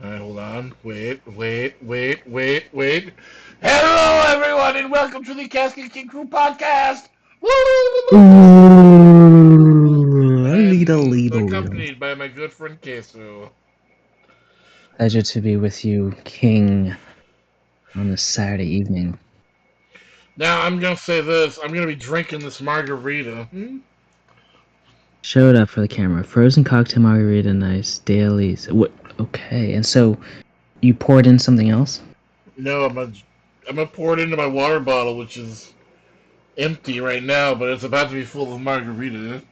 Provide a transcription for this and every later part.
Alright, hold on. Wait. Hello, everyone, and welcome to the Casketking Crew podcast. Ooh, a I'm little. accompanied by my good friend Queso. Pleasure to be with you, King, on this Saturday evening. Now, I'm gonna say this. I'm gonna be drinking this margarita. Show it up for the camera. Frozen cocktail margarita, nice. Dailies. What? Okay, and so you poured in something else? No, I'm gonna pour it into my water bottle, which is empty right now, but it's about to be full of margarita.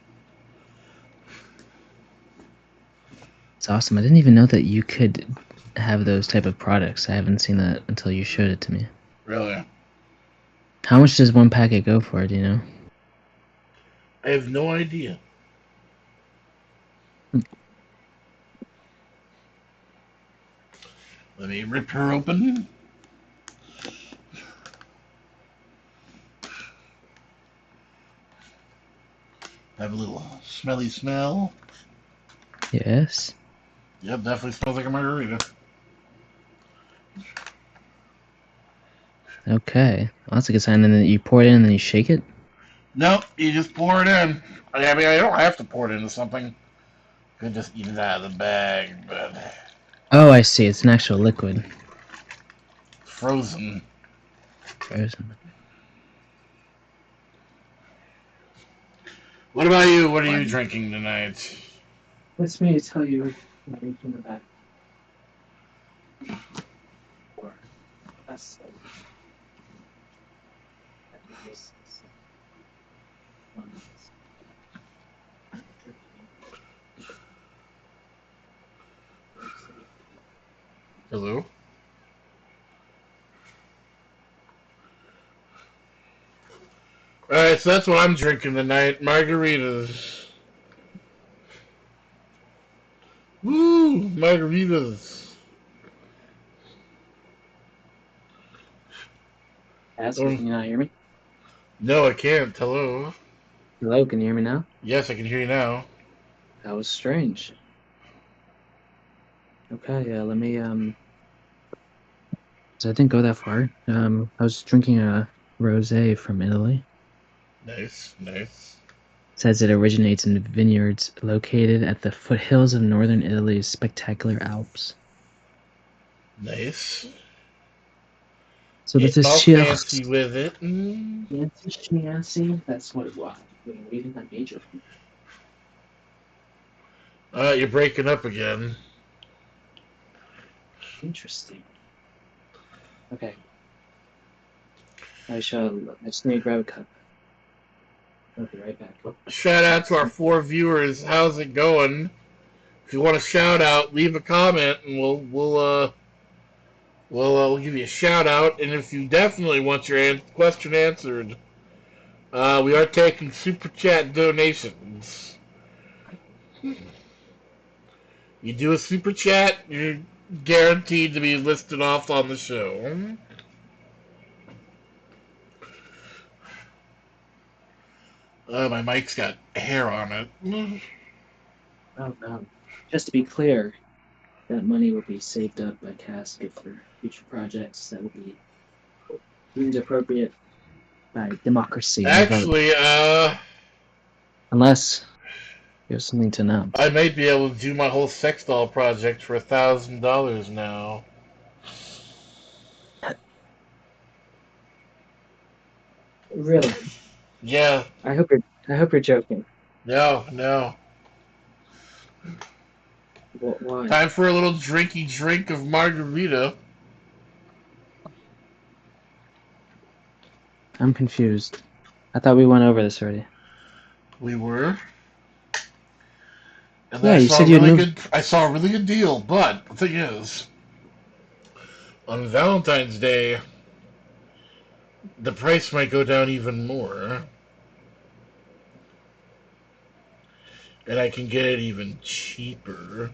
It's awesome. I didn't even know that you could have those type of products. I haven't seen that until you showed it to me. Really. How much does one packet go for? Do you know? I have no idea. Let me rip her open. Have a little smelly smell. Yes. Yep, definitely smells like a margarita. Okay. Well, that's a good sign. And then you pour it in and then you shake it? Nope, you just pour it in. I mean, I don't have to pour it into something. Could just eat it out of the bag, but Oh, I see. It's an actual liquid. frozen. Frozen. What about you? What are you drinking tonight? What's me to tell you from the back door? That's Hello? Alright, so that's what I'm drinking tonight. Margaritas. Woo! Margaritas. Ask, Um, can you not hear me? no, I can't. Hello? Hello, can you hear me now? Yes, I can hear you now. That was strange. Okay, yeah, let me so I didn't go that far. I was drinking a rosé from Italy. Nice. It says it originates in vineyards located at the foothills of northern Italy's spectacular Alps. Nice. So this Getting is all Chiers. fancy with it. Chianti, that's what it was. Reading that major. You're breaking up again. Interesting. Okay, I just need to grab a cup. I'll be right back. Shout out to our 4 viewers. How's it going? If you want a shout out, leave a comment, and we'll give you a shout out. And if you definitely want your question answered, we are taking super chat donations. You do a super chat, you're guaranteed to be listed off on the show. My mic's got hair on it. Oh no. Just to be clear, that money will be saved up by Casket for future projects that will be deemed appropriate by democracy and the vote. Actually, Unless you have something to announce. I might be able to do my whole sex doll project for $1,000 now. Really? Yeah, I hope you're joking. no. Why? Time for a little drinky drink of margarita. I'm confused. I thought we went over this already. We were, and then Yeah, you said you'd move. I saw a really good deal. But the thing is, on Valentine's Day, the price might go down even more, and I can get it even cheaper.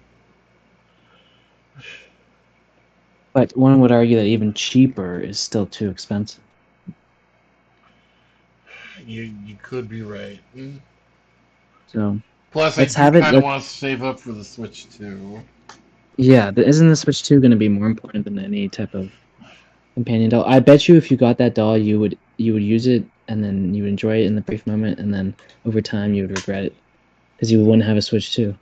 But one would argue that even cheaper is still too expensive. You could be right. So Plus, I let's do have it. kind of Let want to save up for the Switch too. Yeah, isn't the Switch 2 going to be more important than any type of companion doll? I bet you if you got that doll, you would use it and then you would enjoy it in the brief moment, and then over time you would regret it because you wouldn't have a Switch 2.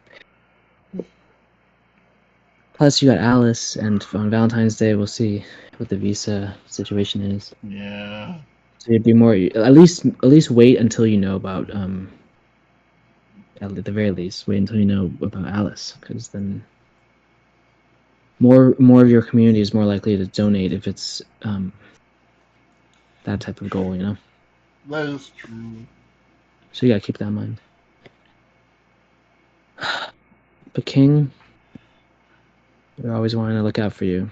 Plus, you got Alice, and on Valentine's Day, we'll see what the visa situation is. Yeah. So you'd be more at least wait until you know about at the very least wait until you know about Alice, because then more of your community is more likely to donate if it's that type of goal, you know. That is true. So you gotta keep that in mind. But King, they're always wanting to look out for you.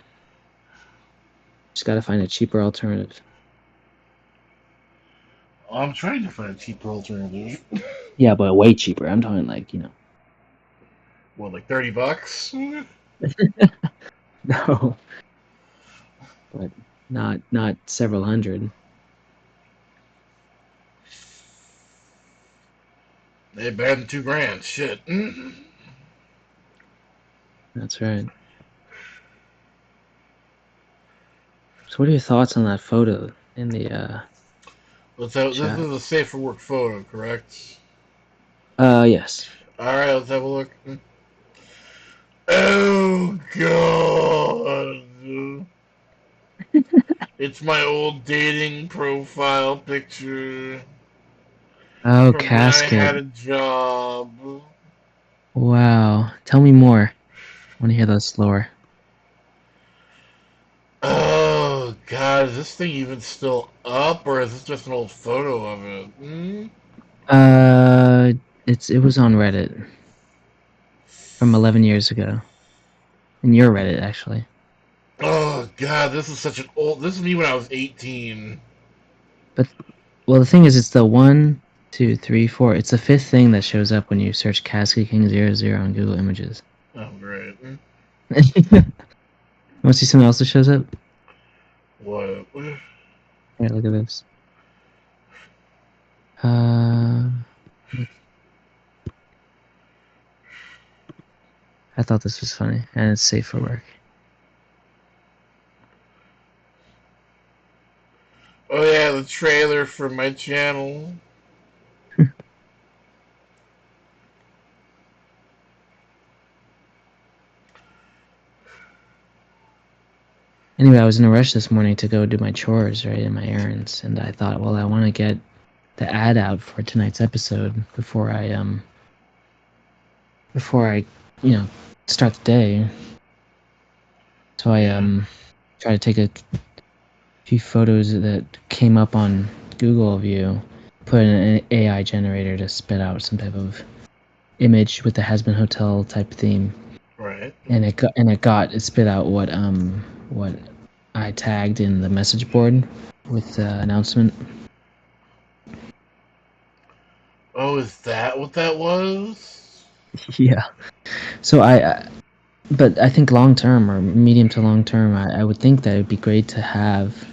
Just gotta find a cheaper alternative. I'm trying to find a cheaper alternative. Yeah, but way cheaper. I'm talking like, What, like $30? no, but not several hundred. They better than 2 grand. Shit. That's right. So what are your thoughts on that photo in the This chat? is a safe for work photo, correct? Yes. Alright, let's have a look. Oh, God. It's my old dating profile picture Oh, from when I casket. had a job. Wow. Tell me more. I want to hear that slower. Oh, God, is this thing even still up, or is this just an old photo of it? Uh, it was on Reddit from 11 years ago, and your Reddit actually. Oh, God, this is such an old. This is me when I was 18. But well, the thing is, it's the one, two, three, four. It's the fifth thing that shows up when you search Casketking 00 on Google Images. Oh, great. Want to see something else that shows up? What? Here, look at this. Uh, I thought this was funny, and it's safe for work. Oh, yeah, the trailer for my channel. Anyway, I was in a rush this morning to go do my chores, right, and my errands, and I thought, well, I want to get the ad out for tonight's episode before I start the day. So I Yeah, try to take a few photos that came up on Google View, put in an AI generator to spit out some type of image with the Hasbin Hotel type theme, right. and it spit out what I tagged in the message board with the announcement. Oh, is that what that was? Yeah. So but I think long term or medium to long term, I would think that it'd be great to have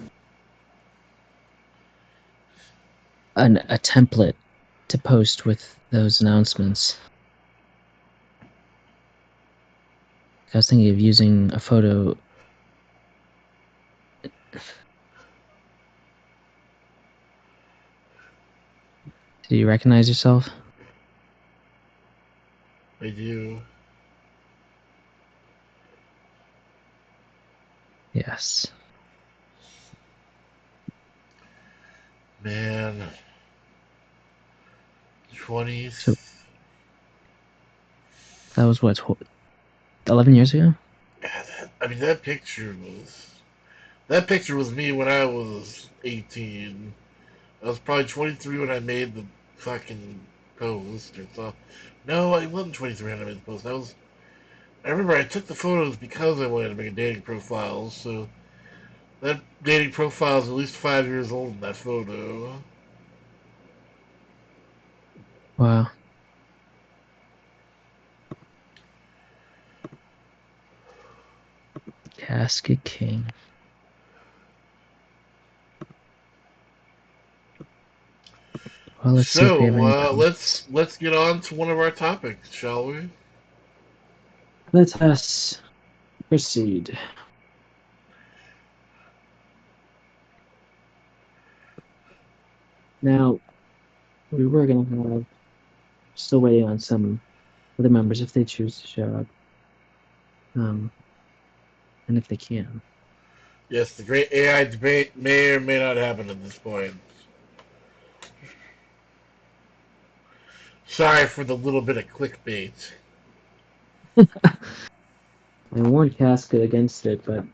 a template to post with those announcements. I was thinking of using a photo. Do you recognize yourself? I do. Yes. Man, So 20s. that was what 11 years ago. I mean, that picture was. That picture was me when I was 18. I was probably 23 when I made the fucking post or so. No, I wasn't 23 when I made the post. I remember I took the photos because I wanted to make a dating profile, so that dating profile is at least 5 years old in that photo. Wow. Casket King. Well, let's see if we have So any let's comments. let's get on to one of our topics, shall we? Let us. Proceed. Now, we were going to have, still waiting on some other members if they choose to show up. And if they can. Yes, the great AI debate may or may not happen at this point. Sorry for the little bit of clickbait. I warned Casket against it, Well,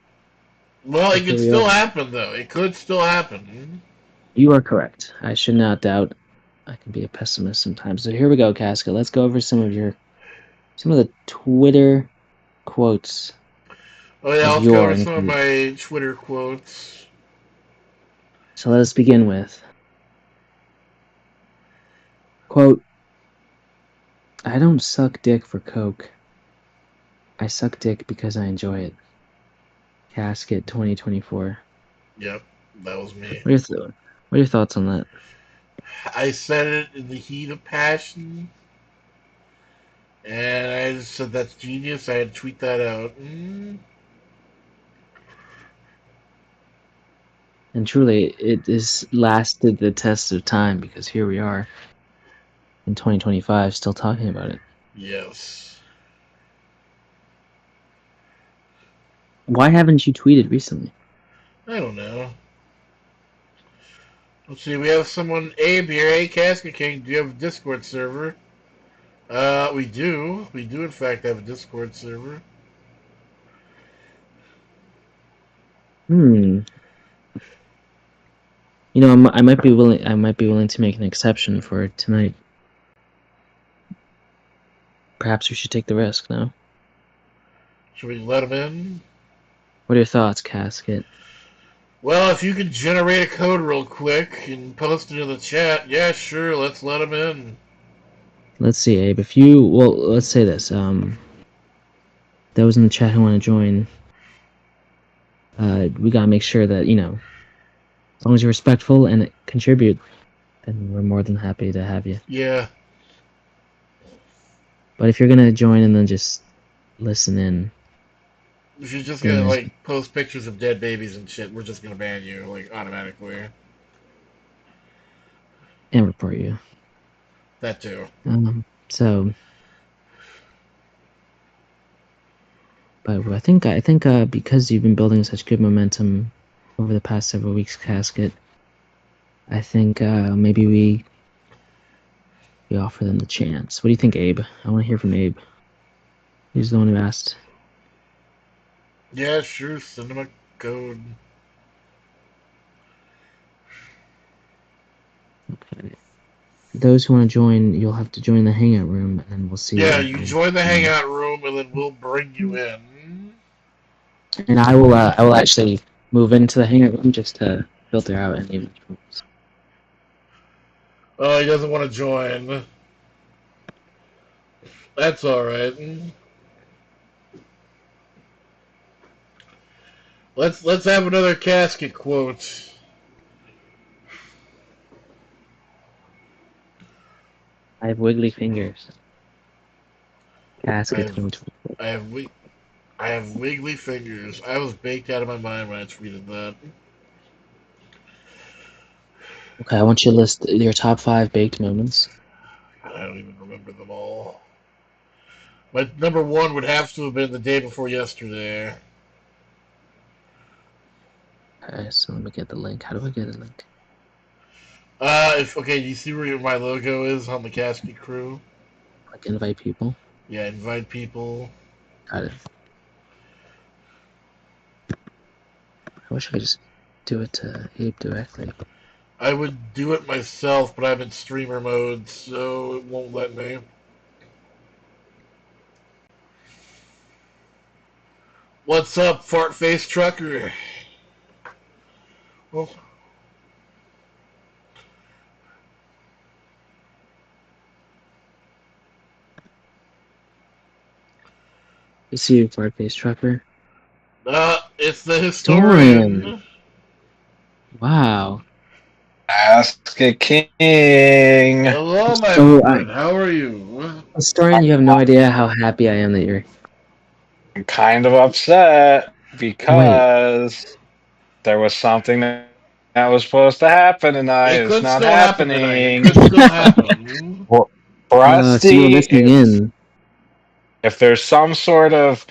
but it here could we still are. happen, though. It could still happen. You are correct. I should not doubt. I can be a pessimist sometimes. So here we go, Casket. Let's go over some of the Twitter quotes Oh, yeah, of let's go over your some of include. my Twitter quotes. So let us begin with quote, I don't suck dick for coke. I suck dick because I enjoy it. Casket 2024. Yep, that was me. What are your thoughts on that? I said it in the heat of passion, and I just said that's genius. I had to tweet that out. And truly, it has lasted the test of time because here we are in 2025 still talking about it. Yes. Why haven't you tweeted recently? I don't know. Let's see. We have someone, Abe here. Hey, Casketking, do you have a Discord server? We do. We do, in fact, have a Discord server. Hmm. You know, I might be willing. I might be willing to make an exception for tonight. Perhaps we should take the risk. No. Should we let him in? What are your thoughts, Casket? Well, if you could generate a code real quick and post it in the chat, yeah, sure, let's let him in. Let's see, Abe. If you let's say this. Those in the chat who want to join, we gotta make sure that as long as you're respectful and contribute, then we're more than happy to have you. Yeah, But if you're gonna join and then just listen in, if you're just then gonna, there's like, post pictures of dead babies and shit, we're just gonna ban you, like, automatically. and report you. That too. So, but I think because you've been building such good momentum over the past several weeks, Casket, I think maybe we offer them the chance. What do you think, Abe? I want to hear from Abe. He's the one who asked. Yeah, sure, send him a code. Okay. For those who want to join, you'll have to join the Hangout room, and we'll see Yeah, if you we. join the hangout room and then we'll bring you in. And I will actually move into the Hangout room just to filter out any eventuals. Oh, he doesn't want to join. That's alright. Let's have another casket quote. I have wiggly fingers. I Casket have 2024. I have I have wiggly fingers. I was baked out of my mind when I tweeted that. Okay, I want you to list your top 5 baked moments. I don't even remember them all. My number one would have to have been the day before yesterday. Okay, so let me get the link. How do I get a link? If okay, do you see where my logo is on the casket crew? Like invite people. Yeah, invite people. Got it. I wish I could just do it to Abe directly. I would do it myself, but I'm in streamer mode, so it won't let me. What's up, fart face trucker? Well, You see your fart face trucker? it's the Dorian! historian. Wow. Casketking. Hello, my So, friend. How are you? Historian, you have no idea how happy I am that you're. I'm kind of upset Wait, because there was something that was supposed to happen tonight. It's not It could still happening. happen tonight. It could still happen. so you were Krusty, listening in. if there's some sort of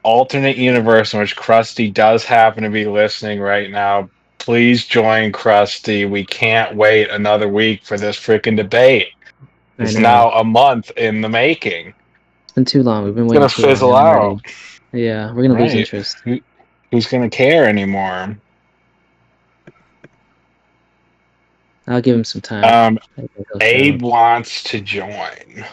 alternate universe in which Krusty does happen to be listening right now, please join Krusty. We can't wait another week for this freaking debate. I It's know. now a month in the making. It's been too long. We've been It's waiting gonna too long. fizzle I'm ready. out, Yeah, we're gonna lose right? interest. Who's gonna care anymore? I'll give him some time. Um, I think he'll show Abe up. wants to join.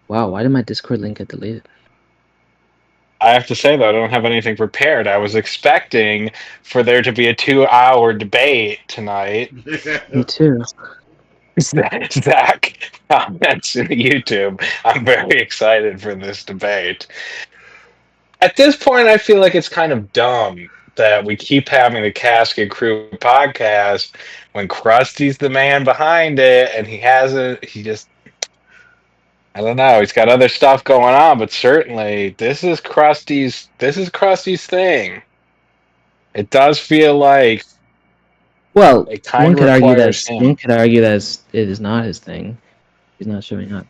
Wow, why did my Discord link get deleted? I have to say though, I don't have anything prepared. I was expecting for there to be a 2-hour debate tonight. Me too. Zach comments in YouTube. I'm very excited for this debate. At this point, I feel like it's kind of dumb that we keep having the Casket Crew podcast when Krusty's the man behind it, and I don't know, he's got other stuff going on, but certainly this is Krusty's thing. It does feel like Well, it kind of requires him. one could argue that it is not his thing. He's not showing up.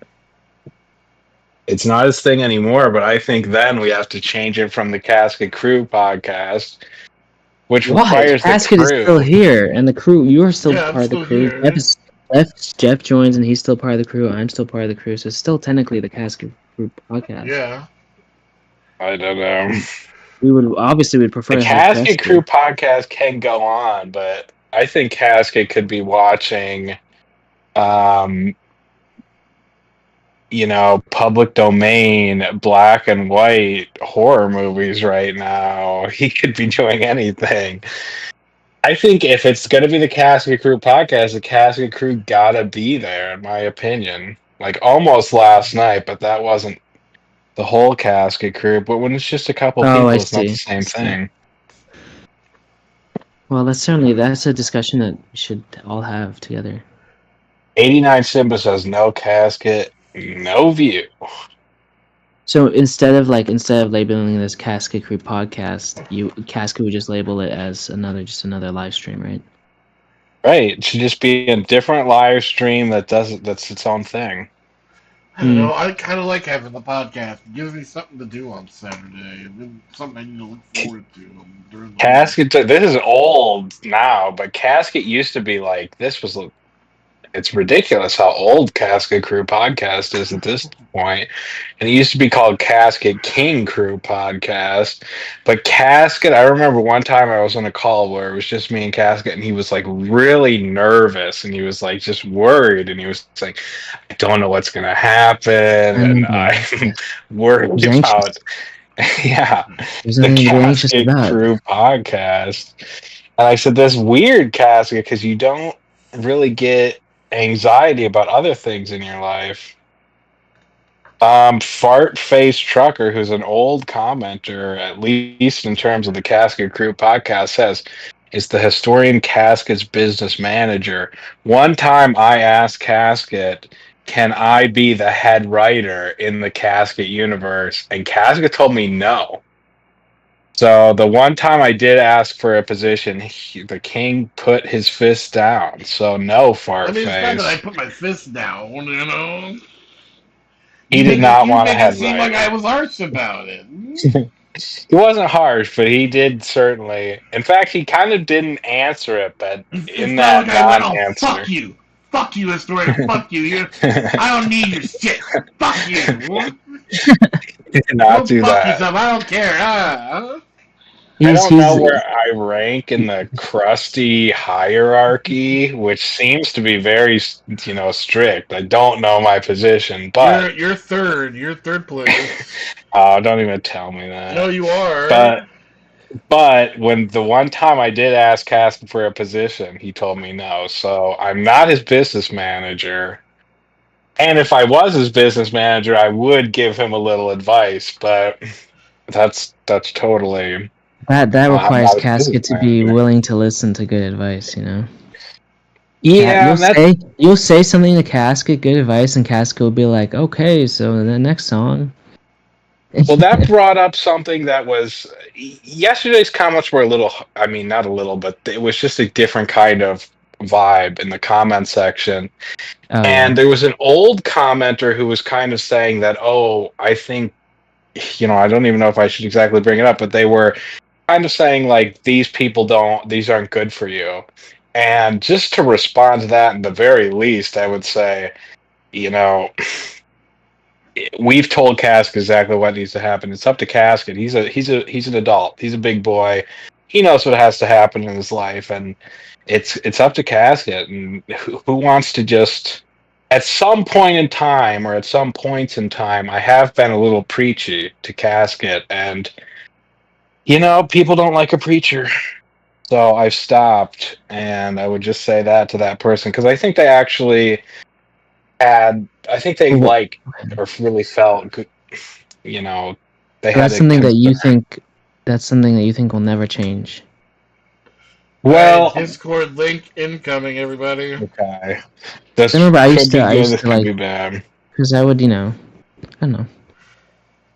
It's not his thing anymore, but I think then we have to change it from the Casket Crew podcast, which Why? requires the Casket is still crew. here, and the crew. You are still Yeah, I'm part of the still crew. here. Jeff joins, and he's still part of the crew. I'm still part of the crew, so it's still technically the Casket Crew podcast. Yeah. I don't know. We would obviously we'd prefer The to have Casket Krusty. Crew podcast can go on, but I think Casket could be watching, um, public domain, black and white horror movies right now. He could be doing anything. I think if it's going to be the Casket Crew podcast, the Casket Crew gotta be there, in my opinion. Like almost last night, but that wasn't the whole Casket Crew. But when it's just a couple Oh, I people, it's not the see. I same see. thing. Well, that's a discussion that we should all have together. 89 Simba says no casket, no view. So instead of labeling this Casket Crew podcast, Casket would just label it as another live stream, right? Right. It should just be a different live stream that's its own thing. I don't know. I kind of like having the podcast. It gives me something to do on Saturday. Something I need to look forward to during the week. Casket, this is old now, but Casket used to be like, it's ridiculous how old Casket Crew podcast is at this point. And it used to be called Casket King Crew podcast. But Casket, I remember one time I was on a call where it was just me and Casket, and he was like really nervous and he was like just worried. And he was like, I don't know what's going to happen. I And remember. I'm worried He was anxious. about, yeah, There's the nothing to be anxious Casket about. Crew podcast. And I said, this weird, Casket, because you don't really get anxiety about other things in your life. Fart Face Trucker, who's an old commenter, at least in terms of the Casket Crew podcast, says, is the historian Casket's business manager. One time I asked Casket, can I be the head writer in the Casket universe? And Casket told me no. So the one time I did ask for a position, the king put his fist down. So no, Fart I mean, it's not that I Face. put my fist down, you know. He did not You want a make it head seem like I writer. was harsh about it. He wasn't harsh, but he did certainly. In fact, he kind of didn't answer it, but It's in not that like I went, oh, non-answer, fuck you, historian, fuck you. I don't need your shit. Fuck you. he did not Go do fuck that. yourself. I don't care. I don't know He's where I rank in the crusty hierarchy, which seems to be very, strict. I don't know my position, but You're third. You're third place. oh, don't even tell me that. No, you are. But when the one time I did ask Caston for a position, he told me no. So I'm not his business manager. And if I was his business manager, I would give him a little advice, but that's totally. that I'm requires not his business Casket to be manager. willing to listen to good advice, you know. Yeah, that's You'll say something to Casket, good advice, and Casket will be like, okay, so the next song. well, that brought up something that was yesterday's comments were a little, I mean, not a little, but it was just a different kind of vibe in the comment section. Oh yeah. And there was an old commenter who was kind of saying that, oh, I think, I don't even know if I should exactly bring it up, but they were kind of saying like these aren't good for you. And just to respond to that, in the very least, I would say, you know, we've told Cask exactly what needs to happen. It's up to Casket. He's an adult. He's a big boy. He knows what has to happen in his life, and it's up to Casket. And who wants to just at some point in time, or at some points in time, I have been a little preachy to Casket, and people don't like a preacher. So I've stopped, and I would just say that to that person because I think they actually I think they Well, like or really felt good, you know, they so had that's a something that you concern. think will never change. All right, Well, Discord link incoming, everybody. okay, I this remember could be I good. used This to could like, be bad. because I would, I don't know.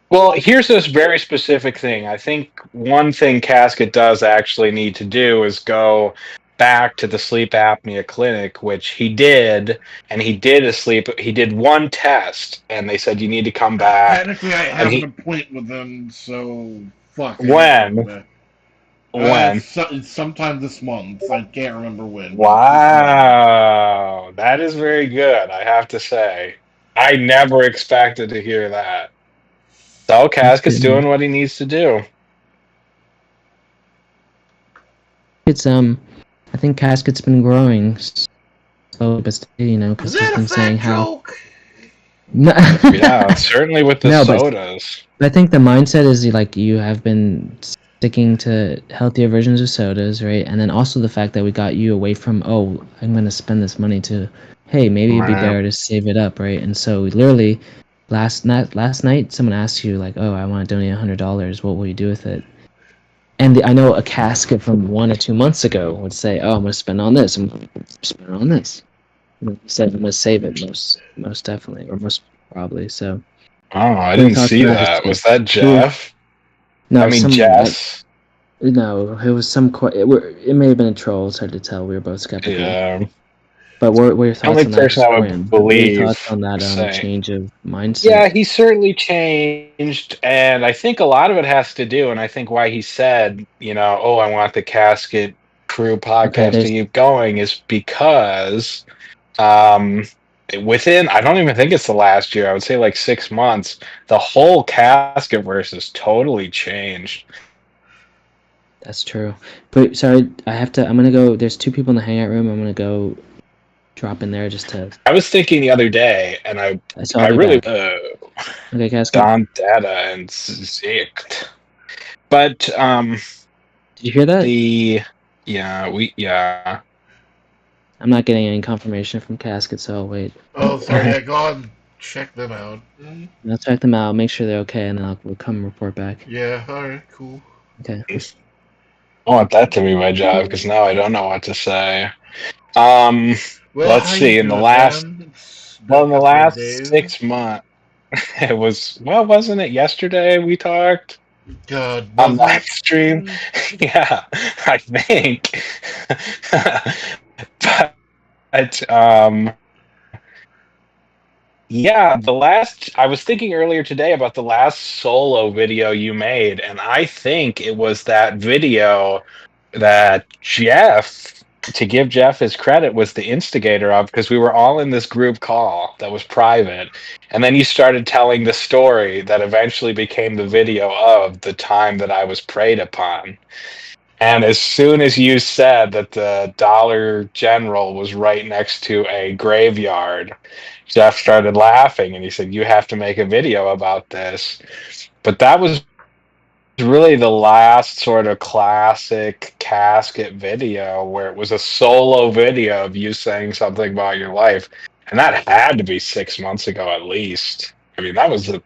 Well, here's this very specific thing. I think one thing Casket does actually need to do is go back to the sleep apnea clinic, which he did, and he did one test, and they said you need to come back. Technically, I And have an he appointment with them, so fuck, I need to go when back. when It's sometime this month. I can't remember when, but it's this month. Wow, that is very good, I have to say. I never expected to hear that. So That's Casket's good. doing what he needs to do. It's I think Casket's been growing slowly but steady, Is because he's that a been saying fat how. joke? No, Yeah, certainly with the no, but sodas. I think the mindset is like you have been sticking to healthier versions of sodas, right? And then also the fact that we got you away from, oh, I'm gonna spend this money to, hey, maybe it'd be Right. better to save it up, right? And so literally, last night someone asked you like, oh, I want to donate $100. What will you do with it? And I know a casket from 1 or 2 months ago would say, oh, I'm gonna spend on this. I'm gonna spend on this. You said I'm gonna save it most definitely, or most probably. So Oh, I what are your didn't thoughts see on that? that. Was that Who? Jeff? I No, mean, some Jess? no, it was some. It may have been a troll. It's hard to tell. We were both skeptical. Yeah. But what are your The thoughts only on that person I would historian? What are your thoughts believe on that say. change of mindset? Yeah, he certainly changed, and I think a lot of it has to do, and I think why he said, oh, I want the Casket Crew Okay, podcast to there's keep going is because um, within, I don't even think it's the last year, I would say like 6 months, the whole Casket verse has totally changed. that's true. But sorry, I have to. I'm gonna go. There's two people in the hangout room. I'm gonna go drop in there just to. I was thinking the other day, and So I'll I be really, back. Okay, Casket. Don Data and Zicht. But Did you hear that? the yeah. I'm not getting any confirmation from Casket, so I'll wait. Oh, sorry. Yeah, go on. Check them out. I'll check them out, make sure they're okay, and then we'll come report back. Yeah. All right. Cool. Okay. I want that to be my job because now I don't know what to say. Um, Well, let's how you see. doing, man? It's been a In the couple of last days. 6 months, it was wasn't it yesterday we talked God, on was live it? stream? Yeah, I think. But yeah, I was thinking earlier today about the last solo video you made, and I think it was that video that Jeff, to give Jeff his credit, was the instigator of, because we were all in this group call that was private, and then you started telling the story that eventually became the video of the time that I was preyed upon. And as soon as you said that the Dollar General was right next to a graveyard, Jeff started laughing and he said, "You have to make a video about this." But that was really the last sort of classic Casket video where it was a solo video of you saying something about your life. And that had to be 6 months ago at least. I mean, that was a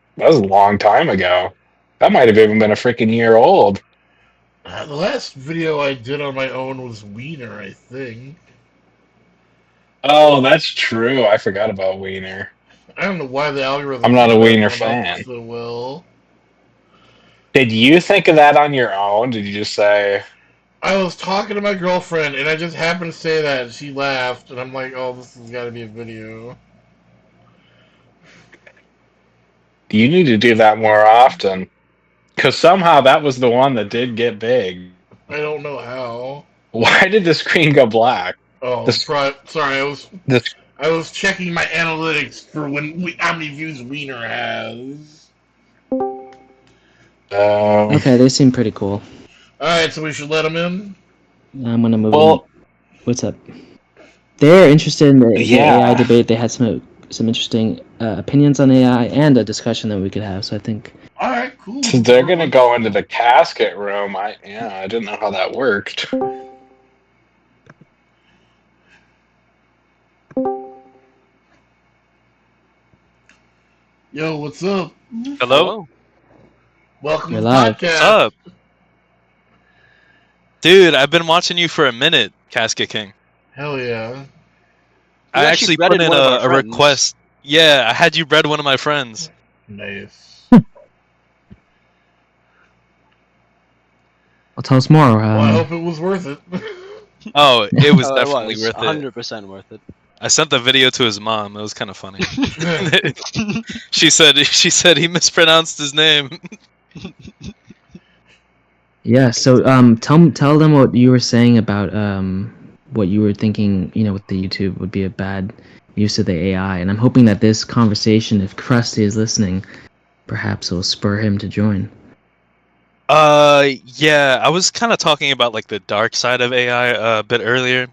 long time ago. That might have even been a freaking year old. The last video I did on my own was Wiener, I think. Oh, that's true. I forgot about Wiener. I don't know why the I'm algorithm not a picked that Wiener one up fan. so well. Did you think of that on your own? Did you just say, I was talking to my girlfriend, and I just happened to say that, and she laughed, and I'm like, oh, this has got to be a video. you need to do that more often? Because somehow that was the one that did get big. I don't know how. Why did the screen go black? Oh, This, sorry, this, I was checking my analytics for how many views Wiener has. Okay, they seem pretty cool. Alright, so we should let him in? I'm gonna move them. well, What's up? They're interested in the AI yeah. debate. They had some interesting opinions on AI and a discussion that we could have. So I think Alright, cool. So they're gonna go into the casket room. I didn't know how that worked. Yo, what's up? Hello? Welcome you're to the live. What's podcast. up? Dude, I've been watching you for a minute, Casketking. Hell yeah. I actually actually put breaded in one of our a friends. request. Yeah, I had you bread one of my friends. Nice. Well, tell us more. Well, I hope it was worth it. Oh, it was Oh, definitely it was worth it. 100% worth it. I sent the video to his mom. It was kind of funny. she said he mispronounced his name. Yeah. So tell them what you were saying about what you were thinking. With the YouTube would be a bad use of the AI, and I'm hoping that this conversation, if Krusty is listening, perhaps will spur him to join. Yeah, I was kind of talking about like the dark side of AI a bit earlier.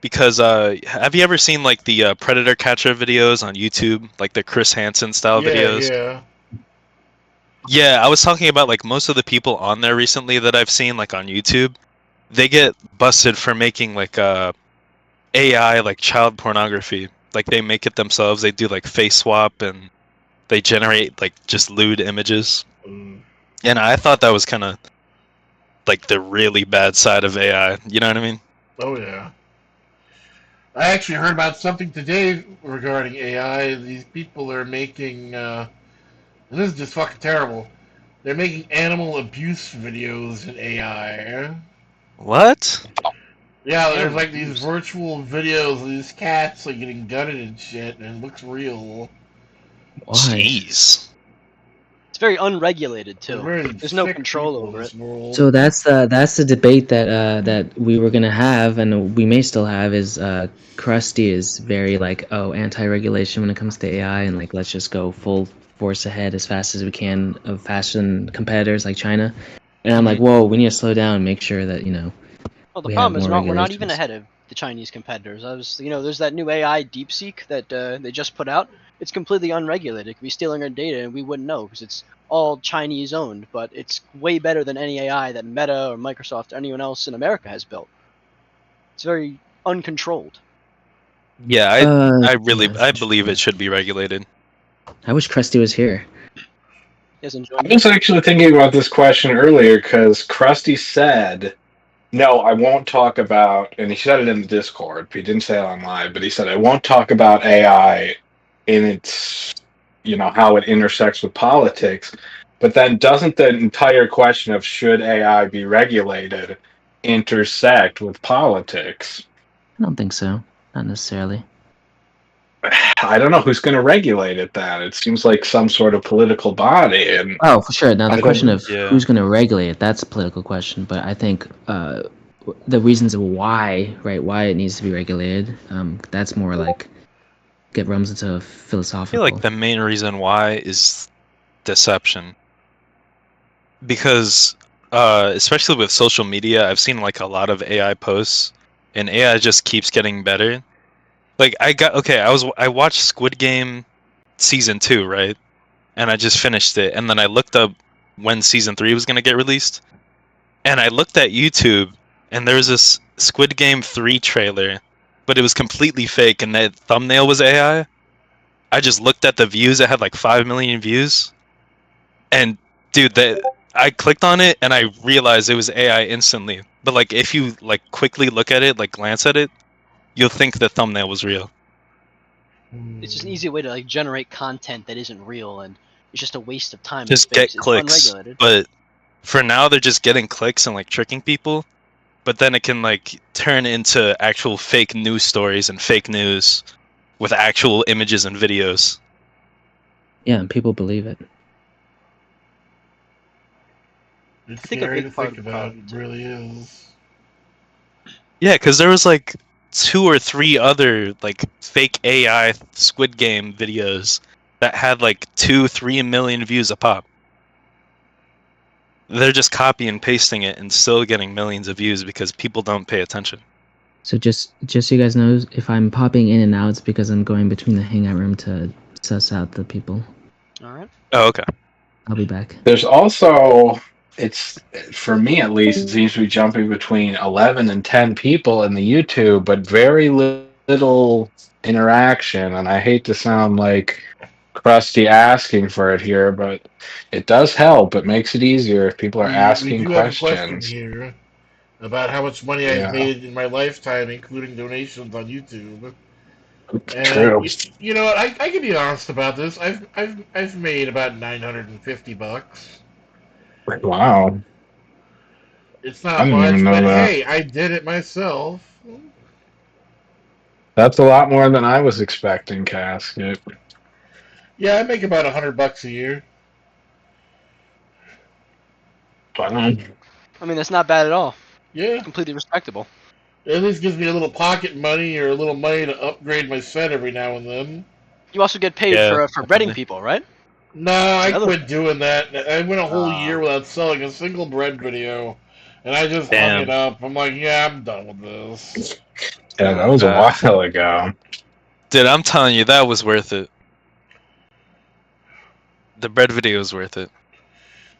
Because have you ever seen like the predator catcher videos on YouTube, like the Chris Hansen style videos? Yeah. Yeah, I was talking about like most of the people on there recently that I've seen like on YouTube, they get busted for making like AI like child pornography. Like they make it themselves. They do like face swap and they generate like just lewd images. Mm. And I thought that was kind of like the really bad side of AI. You know what I mean? Oh yeah. I actually heard about something today regarding AI. These people are making, and this is just fucking terrible. They're making animal abuse videos in AI. What? Yeah, there's Animal like these abuse. virtual videos of these cats like getting gutted and shit, and it looks real. Why? Jeez. It's very unregulated, They're too. very There's no sick control people in over it. this world. So that's the debate that we were gonna have, and we may still have. Is Krusty is very like anti-regulation when it comes to AI, and like let's just go full force ahead as fast as we can, faster than competitors like China. And I'm like, whoa, we need to slow down and make sure that Well, the we have problem is more we're not even regulations. ahead of the Chinese competitors. There's that new AI DeepSeek that they just put out. It's completely unregulated. It could be stealing our data and we wouldn't know because it's all Chinese owned, but it's way better than any AI that Meta or Microsoft or anyone else in America has built. It's very uncontrolled. Yeah, I really Yeah, I believe it should be regulated. I wish Krusty was here. You guys I enjoying was this? actually thinking about this question earlier because Krusty said, "No, I won't talk about," and he said it in the Discord. He didn't say it on live, but he said, "I won't talk about AI in its, how it intersects with politics." But then, doesn't the entire question of should AI be regulated intersect with politics? I don't think so. Not necessarily. I don't know who's going to regulate it. Then it seems like some sort of political body, and Oh, for sure. Now I the don't. question of Yeah. who's going to regulate it—that's a political question. But I think the reasons of why it needs to be regulated, that's more like get runs into I feel philosophical. like the main reason why is deception. Because especially with social media, I've seen like a lot of AI posts and AI just keeps getting better. Like I watched Squid Game season 2, right? And I just finished it and then I looked up when season 3 was going to get released. And I looked at YouTube and there was this Squid Game 3 trailer, but it was completely fake and that thumbnail was AI. I just looked at the views. It had like 5 million views. And dude, I clicked on it and I realized it was AI instantly. But like if you like quickly look at it, like glance at it, you'll think the thumbnail was real. It's just an easy way to like generate content that isn't real, and it's just a waste of time Just and space. get It's clicks. unregulated. But for now, they're just getting clicks and like tricking people. But then it can like turn into actual fake news stories and fake news with actual images and videos. Yeah, and people believe it. It's I think a scary to big part think of the about. It problem too. really is. Yeah, because there was like 2 or 3 other like fake AI Squid Game videos that had like 2-3 million views a pop. They're just copy and pasting it and still getting millions of views because people don't pay attention. So just so you guys know, if I'm popping in and out, it's because I'm going between the hangout room to suss out the people. All right. Oh, okay. I'll be back. There's also, it's for me at least, it seems to be jumping between 11 and 10 people in the YouTube, but very little interaction. And I hate to sound like crusty asking for it here, but it does help. It makes it easier if people are We asking do have a question questions. here about how much money I've Yeah, made in my lifetime, including donations on YouTube. And true. you know what? I can be honest about this. I've made about $950. Wow. It's I not didn't even much, know but that. hey, I did it myself. That's a lot more than I was expecting, Casket. Yeah, I make about $100 a year. Wow. I mean, that's not bad at all. Yeah, Completely respectable. it at least gives me a little pocket money or a little money to upgrade my set every now and then. You also get paid Yeah, for breading definitely. people, right? No, It's I another quit thing. doing that. I went a whole year Uh, without selling a single bread video, and I just hung it Damn. up. I'm like, yeah, I'm done with this. Yeah, that was a while ago. Dude, I'm telling you, that was worth it. The bread video was worth it.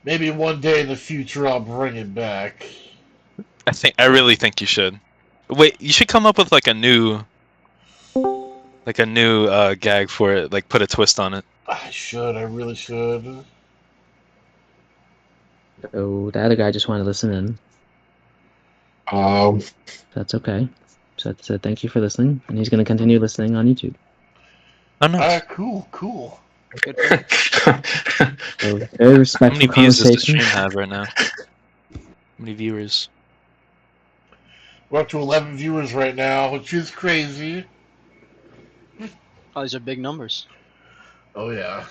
Maybe one day in the future I'll bring it back. I really think you should. Wait, you should come up with like a new gag for it, like put a twist on it. I should. I really should. Oh, the other guy just wanted to listen in. Um, That's okay. So thank you for listening, and he's going to continue listening on YouTube. Oh no. Cool, cool. good for him. So very How many respectful views does the conversation. stream have right now? How many viewers? We're up to 11 viewers right now, which is crazy. Oh, these are big numbers. Oh yeah.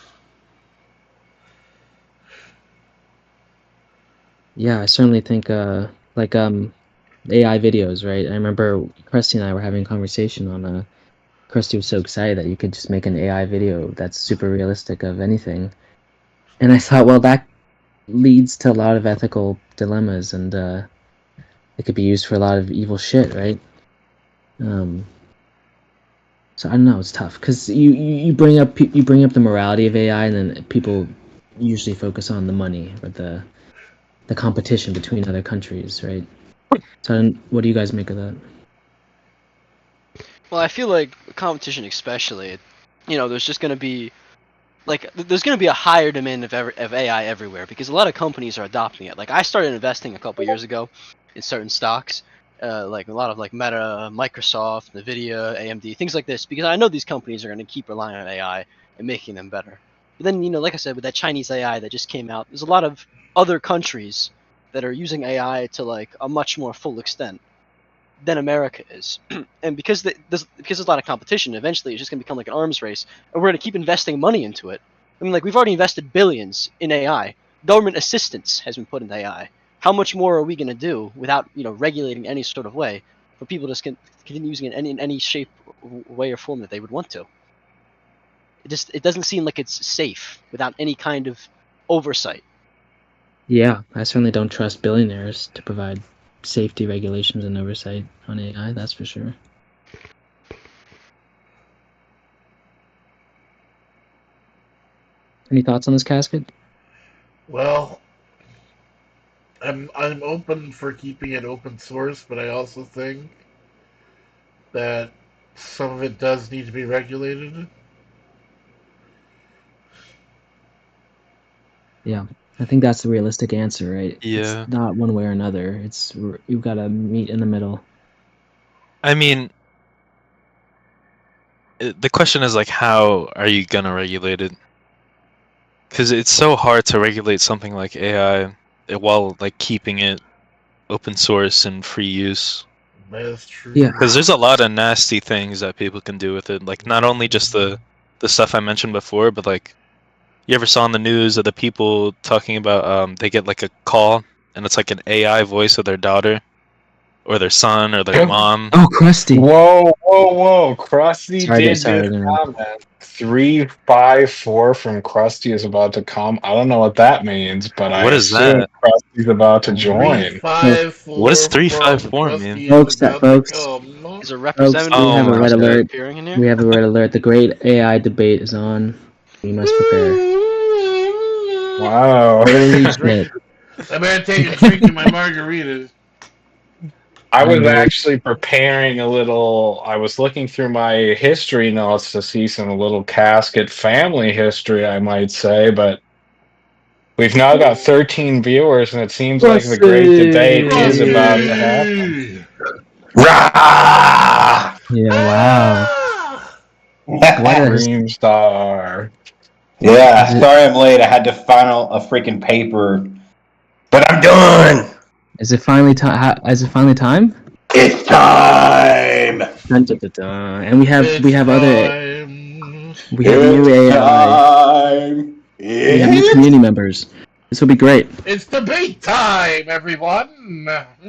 Yeah, I certainly think like AI videos, right? I remember Krusty and I were having a conversation on Krusty was so excited that you could just make an AI video that's super realistic of anything. And I thought, well, that leads to a lot of ethical dilemmas, and it could be used for a lot of evil shit, right? So I don't know, it's tough because you bring up the morality of AI, and then people usually focus on the money or the competition between other countries, right? So what do you guys make of that? Well, I feel like competition, especially, there's just gonna be there's gonna be a higher demand of AI everywhere because a lot of companies are adopting it. Like I started investing a couple years ago in certain stocks, like a lot of like Meta, Microsoft, Nvidia, AMD, things like this, because I know these companies are gonna keep relying on AI and making them better. But then like I said, with that Chinese AI that just came out, there's a lot of other countries that are using AI to like a much more full extent than America is. And because there's a lot of competition, eventually it's just going to become like an arms race, and we're going to keep investing money into it. I mean, like we've already invested billions in AI. Government assistance has been put into AI. How much more are we going to do without regulating any sort of way for people to continue using it in any shape, way, or form that they would want to? It doesn't seem like it's safe without any kind of oversight. Yeah, I certainly don't trust billionaires to provide safety regulations and oversight on AI, that's for sure. Any thoughts on this, Casket? Well, I'm open for keeping it open source, but I also think that some of it does need to be regulated. Yeah, I think that's the realistic answer, right? It's Yeah. not one way or another. You've got to meet in the middle. I mean, the question is like, how are you gonna regulate it? Because it's so hard to regulate something like AI while like keeping it open source and free use. That's true. Yeah. Because there's a lot of nasty things that people can do with it. Like not only just the stuff I mentioned before, but like you ever saw on the news of the people talking about they get like a call and it's like an AI voice of their daughter or their son or their mom. Oh, Krusty. Whoa! Krusty Sorry, did sorry, just no. comment. 354 from Krusty is about to come. I don't know what that means, but I What is assume that? Krusty's about to join. 354. What does 354 from mean? Krusty is Folks, about folks. to come. Is a Folks, representative we have a of red Krusty alert. appearing in here? We have a red alert. The great AI debate is on. We must prepare. Wow. Holy shit. I better take a drink of my margaritas. I was Unbelievable. actually preparing a little. I was looking through my history notes to see some little casket family history, I might say, but we've now got 13 viewers, and it seems like the great debate is about to happen. Krusty! Rah! Yeah, wow. Ah! What a Dream Star. Yeah, Is it- sorry I'm late. I had to file a freaking paper, but I'm done. is it finally time? Is it finally time? It's time. Dun, dun, dun, dun. And we have It's other time. new AI. time. We have new community members. This will be great. It's debate time, everyone.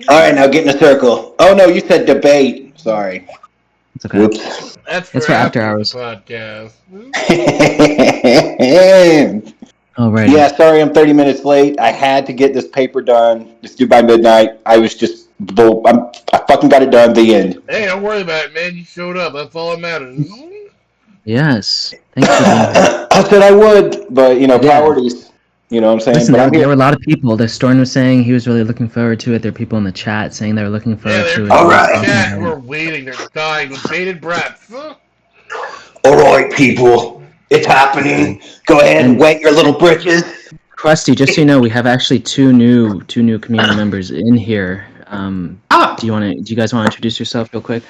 All right, now get in a circle. Oh no, you said debate. Sorry. It's okay. Whoops. That's It's for for after the hours. podcast. Alright. Yeah, sorry I'm 30 minutes late. I had to get this paper done. It's due by midnight. I was just, I fucking got it done. The end. Hey, don't worry about it, man. You showed up. That's all that matters. Yes. Thanks for being here. I said I would, but Yeah. priorities. You know what I'm saying? Listen, But there, I'm there here. were a lot of people. The Storm was saying he was really looking forward to it. There are people in the chat saying they were looking Yeah, forward they're to it. All people in right. the chat who are waiting. They're dying with bated breath. All right, people, it's happening. Go ahead and wet your little britches. Krusty, just so you know, we have actually two new community members in here. Do you guys want to introduce yourself real quick?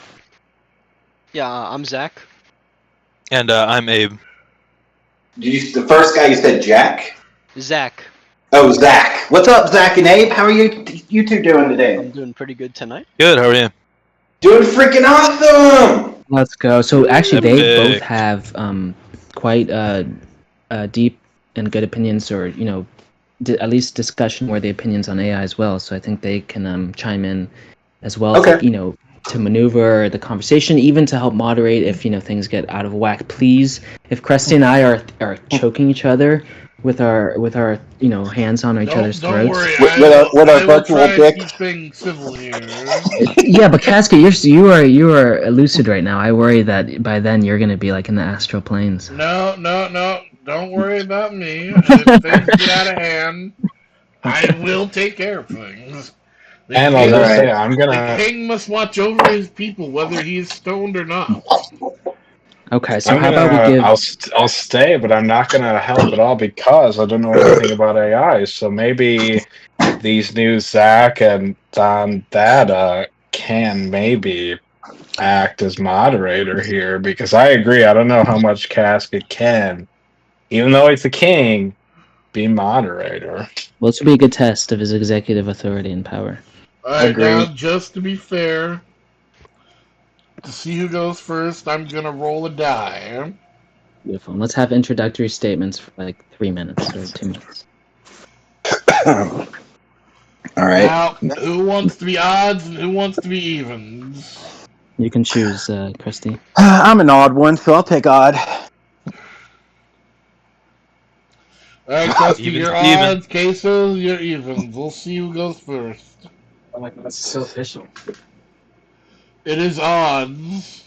Yeah, I'm Zach. And I'm Abe. The first guy you said Jack? Zach. Oh, Zach. What's up, Zach and Abe? How are you two doing I'm today? doing pretty good tonight. Good. How are you? Doing freaking awesome! Let's go. So actually, they Epic. both have quite deep and good opinions, or at least discussion worthy opinions on AI as well. So I think they can chime in as well. Okay. To maneuver the conversation, even to help moderate if things get out of whack. Please, if Krusty and I are choking each other with our hands on each other's Don't throats. worry. With our I will virtual try to dicks. keep things civil here. Yeah, but Casket, you are lucid right now. I worry that by then you're gonna be like in the astral planes. No. Don't worry about me. If things get out of hand, I will take care of things. The And I'll king, just say, the king must watch over his people, whether he is stoned or not. Okay, so how about we give? I'll stay, but I'm not gonna help at all because I don't know anything about AI. So maybe these new Zach and Don Dada can maybe act as moderator here because I agree. I don't know how much Casket can, even though he's the king, be moderator. Well, this will be a good test of his executive authority and power. Alright, Agree. now, just to be fair, to see who goes first, I'm gonna roll a die. Beautiful. And let's have introductory statements for like 3 minutes or 2 minutes. All right. Now, who wants to be odds and who wants to be evens? You can choose, Krusty. I'm an odd one, so I'll take odd. Alright, Krusty, Even your Steven. odds, Queso, your evens. We'll see who goes first. Oh my god, that's so official. It is odds.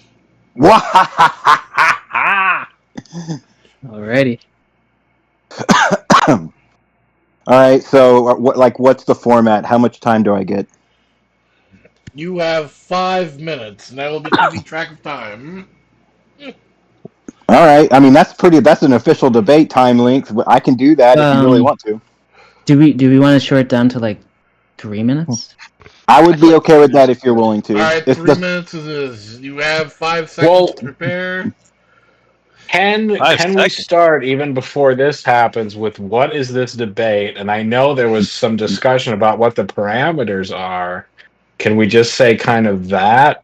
Alrighty. All right. So, what's the format? How much time do I get? You have 5 minutes, and I will be keeping track of time. All right. I mean, that's an official debate time length. I can do that if you really want to. Do we want to short it down to like 3 minutes? I would be okay with that if you're willing to. Alright, If 3 minutes is this. You have 5 seconds to prepare. Can we seconds. start even before this happens with what is this debate? And I know there was some discussion about what the parameters are. Can we just say kind of that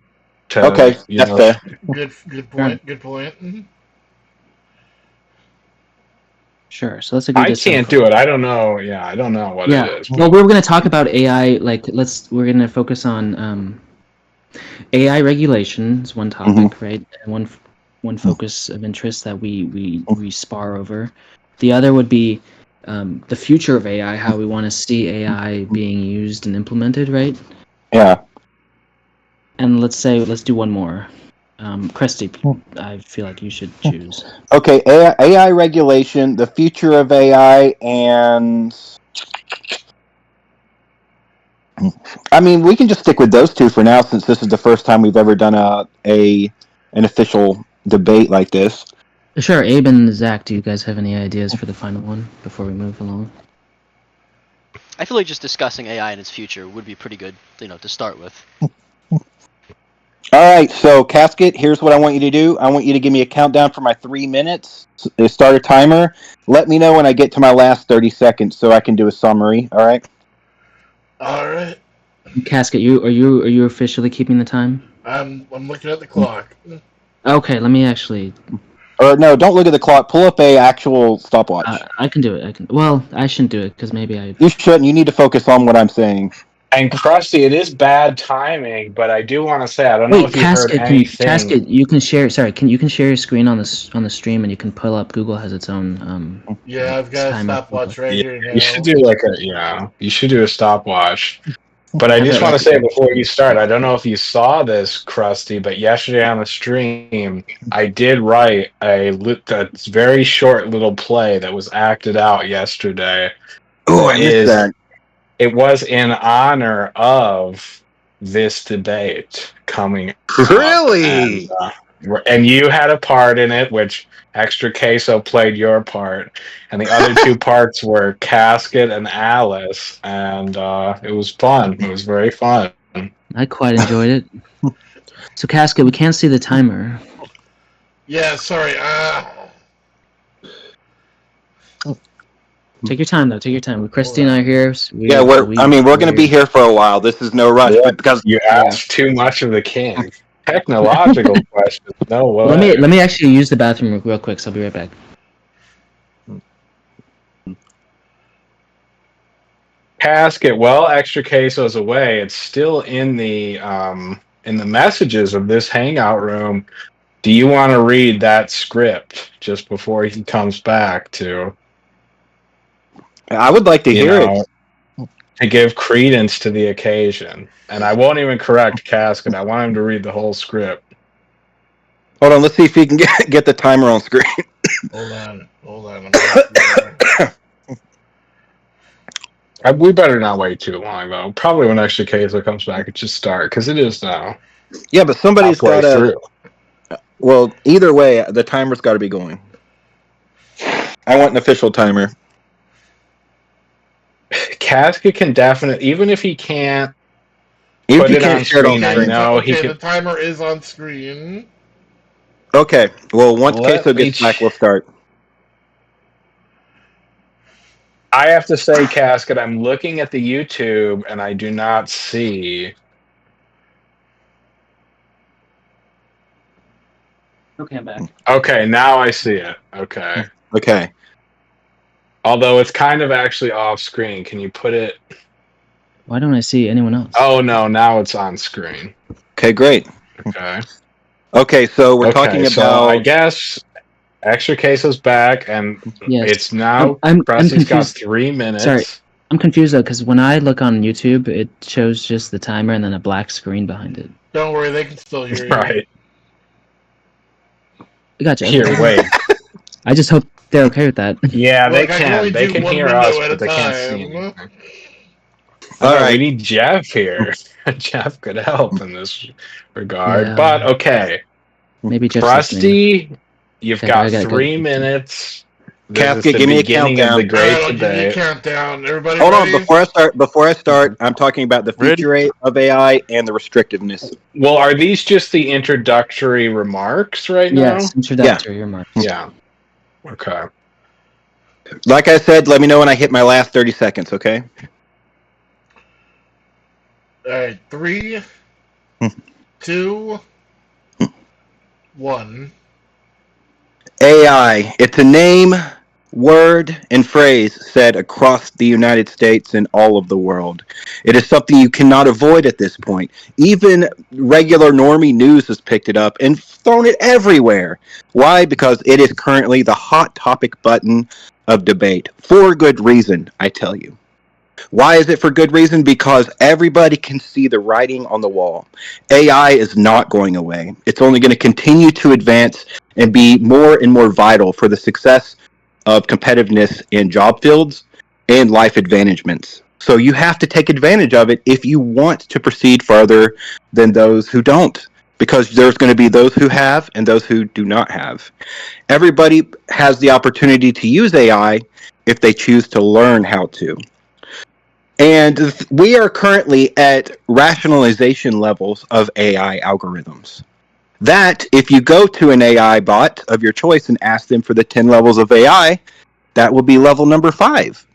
Okay, to that's fair. Good point. Good point. Sure. So let's agree I to some. can't do it. I don't know. Yeah, I don't know what it is. Well, we're going to talk about AI. Like, we're going to focus on AI regulation is one topic, right? And one focus of interest that we spar over. The other would be the future of AI, how we want to see AI being used and implemented, right? Yeah. And let's do one more. Cresty, I feel like you should choose. Okay, AI regulation, the future of AI, and I mean, we can just stick with those two for now, since this is the first time we've ever done an official debate like this. Sure, Abe and Zach, do you guys have any ideas for the final one before we move along? I feel like just discussing AI and its future would be pretty good, to start with. All right, so Casket, here's what I want you to do. I want you to give me a countdown for my 3 minutes. Start a timer. Let me know when I get to my last 30 seconds so I can do a summary. All right. All right. Casket, are you officially keeping the time? I'm looking at the clock. Okay, let me actually. Or no, don't look at the clock. Pull up a actual stopwatch. I can do it. Well, I shouldn't do it because maybe I. You shouldn't. You need to focus on what I'm saying. And Krusty, it is bad timing, but I do want to say I don't know if you heard anything. Casket, you can share. Sorry, you can share your screen on the stream, and you can pull up. Google has its own. Yeah, I've got a stopwatch right here now. You should do you should do a stopwatch. But I just want to say before you start, I don't know if you saw this, Krusty, but yesterday on the stream, I did write a very short little play that was acted out yesterday. Oh, I missed that. It was in honor of this debate coming Really? up. And you had a part in it, which Extra Queso played your part, and the other two parts were Casket and Alice, and it was fun. It was very fun. I quite enjoyed it. So, Casket, we can't see the timer. Yeah, sorry. Take your time, though. Take your time. Christy and I are here. We're going to be here for a while. This is no rush. Yeah, but because you asked too much of the king. Technological questions. No way. Let me actually use the bathroom real quick, so I'll be right back. Casket, well, Extra Queso's away. It's still in the messages of this hangout room. Do you want to read that script just before he comes back to? I would like to hear it. To give credence to the occasion. And I won't even correct Casket. I want him to read the whole script. Hold on, let's see if he can get the timer on screen. Hold on. We better not wait too long, though. Probably when Extra Queso comes back, it should start, because it is now. Yeah, but somebody's got to... Well, either way, the timer's got to be going. I want an official timer. Casket can definitely, even if he can't put it on screen, I know he can. The timer is on screen. Okay, well, once Queso gets back, we'll start. I have to say, Casket, I'm looking at the YouTube, and I do not see. Okay, I'm back. Okay, now I see it. Okay. Okay. Although it's kind of actually off screen. Can you put it? Why don't I see anyone else? Oh, no, now it's on screen. Okay, great. Okay, so we're talking about... I guess Extra Queso's back, and it's now... Krusty's got 3 minutes. Sorry, I'm confused, though, because when I look on YouTube, it shows just the timer and then a black screen behind it. Don't worry, they can still hear you. Right. Gotcha. Here, wait. I just hope they're okay with that. Yeah, they can. They can hear us, but they can't see anything. All right, we need Jeff here. Jeff could help in this regard. Yeah. But okay. Maybe Jeff's Krusty, you've got 3 minutes. This is Casket, the give me a beginning of the countdown. All right, great I'll give you a debate. countdown. Everybody Hold on, ready? before I start, I'm talking about the Ready? future of AI and the restrictiveness. Well, are these just the introductory remarks right now? Yes, introductory remarks. Yeah. Okay. Like I said, let me know when I hit my last 30 seconds, okay? All right, 3, 2, 1. AI. It's a name, word, and phrase said across the United States and all of the world. It is something you cannot avoid at this point. Even regular normie news has picked it up and thrown it everywhere. Why? Because it is currently the hot topic button of debate. For good reason, I tell you. Why is it for good reason? Because everybody can see the writing on the wall. AI is not going away. It's only going to continue to advance and be more and more vital for the success of competitiveness in job fields and life advantagements. So you have to take advantage of it if you want to proceed further than those who don't. Because there's going to be those who have and those who do not have. Everybody has the opportunity to use AI if they choose to learn how to. And we are currently at rationalization levels of AI algorithms. That, if you go to an AI bot of your choice and ask them for the 10 levels of AI, that will be level number 5.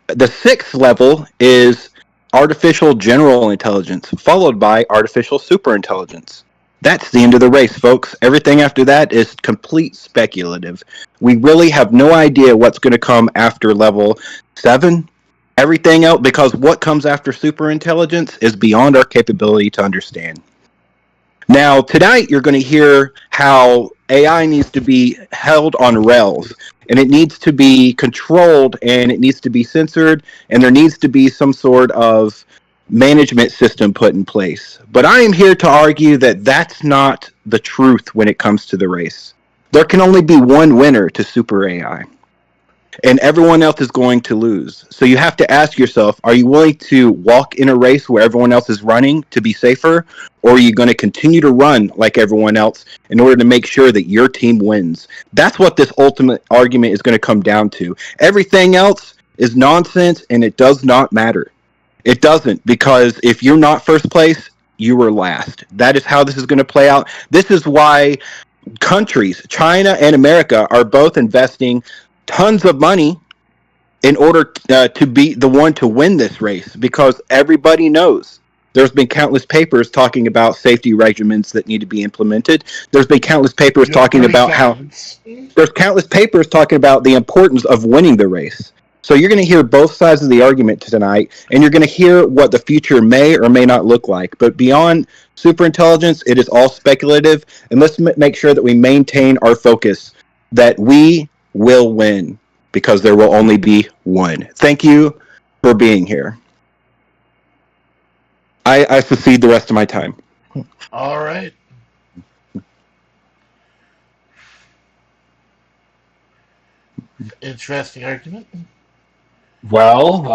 The 6th level is artificial general intelligence, followed by artificial superintelligence. That's the end of the race, folks. Everything after that is complete speculative. We really have no idea what's going to come after level 7. Everything else, because what comes after superintelligence is beyond our capability to understand. Now, tonight you're going to hear how AI needs to be held on rails, and it needs to be controlled, and it needs to be censored, and there needs to be some sort of management system put in place. But I am here to argue that that's not the truth when it comes to the race. There can only be one winner to super AI, and everyone else is going to lose. So you have to ask yourself, are you willing to walk in a race where everyone else is running to be safer, or are you going to continue to run like everyone else in order to make sure that your team wins? That's what this ultimate argument is going to come down to. Everything else is nonsense, and it does not matter. It doesn't, because if you're not first place, you were last. That is how this is going to play out. This is why countries, China and America, are both investing tons of money in order to be the one to win this race, because everybody knows there's been countless papers talking about safety regimens that need to be implemented. There's been countless papers You have talking 30 about seconds. there's countless papers talking about the importance of winning the race. So you're going to hear both sides of the argument tonight, and you're going to hear what the future may or may not look like. But beyond superintelligence, it is all speculative, and let's make sure that we maintain our focus that we will win, because there will only be one. Thank you for being here. I secede the rest of my time. All right. Interesting argument. Well,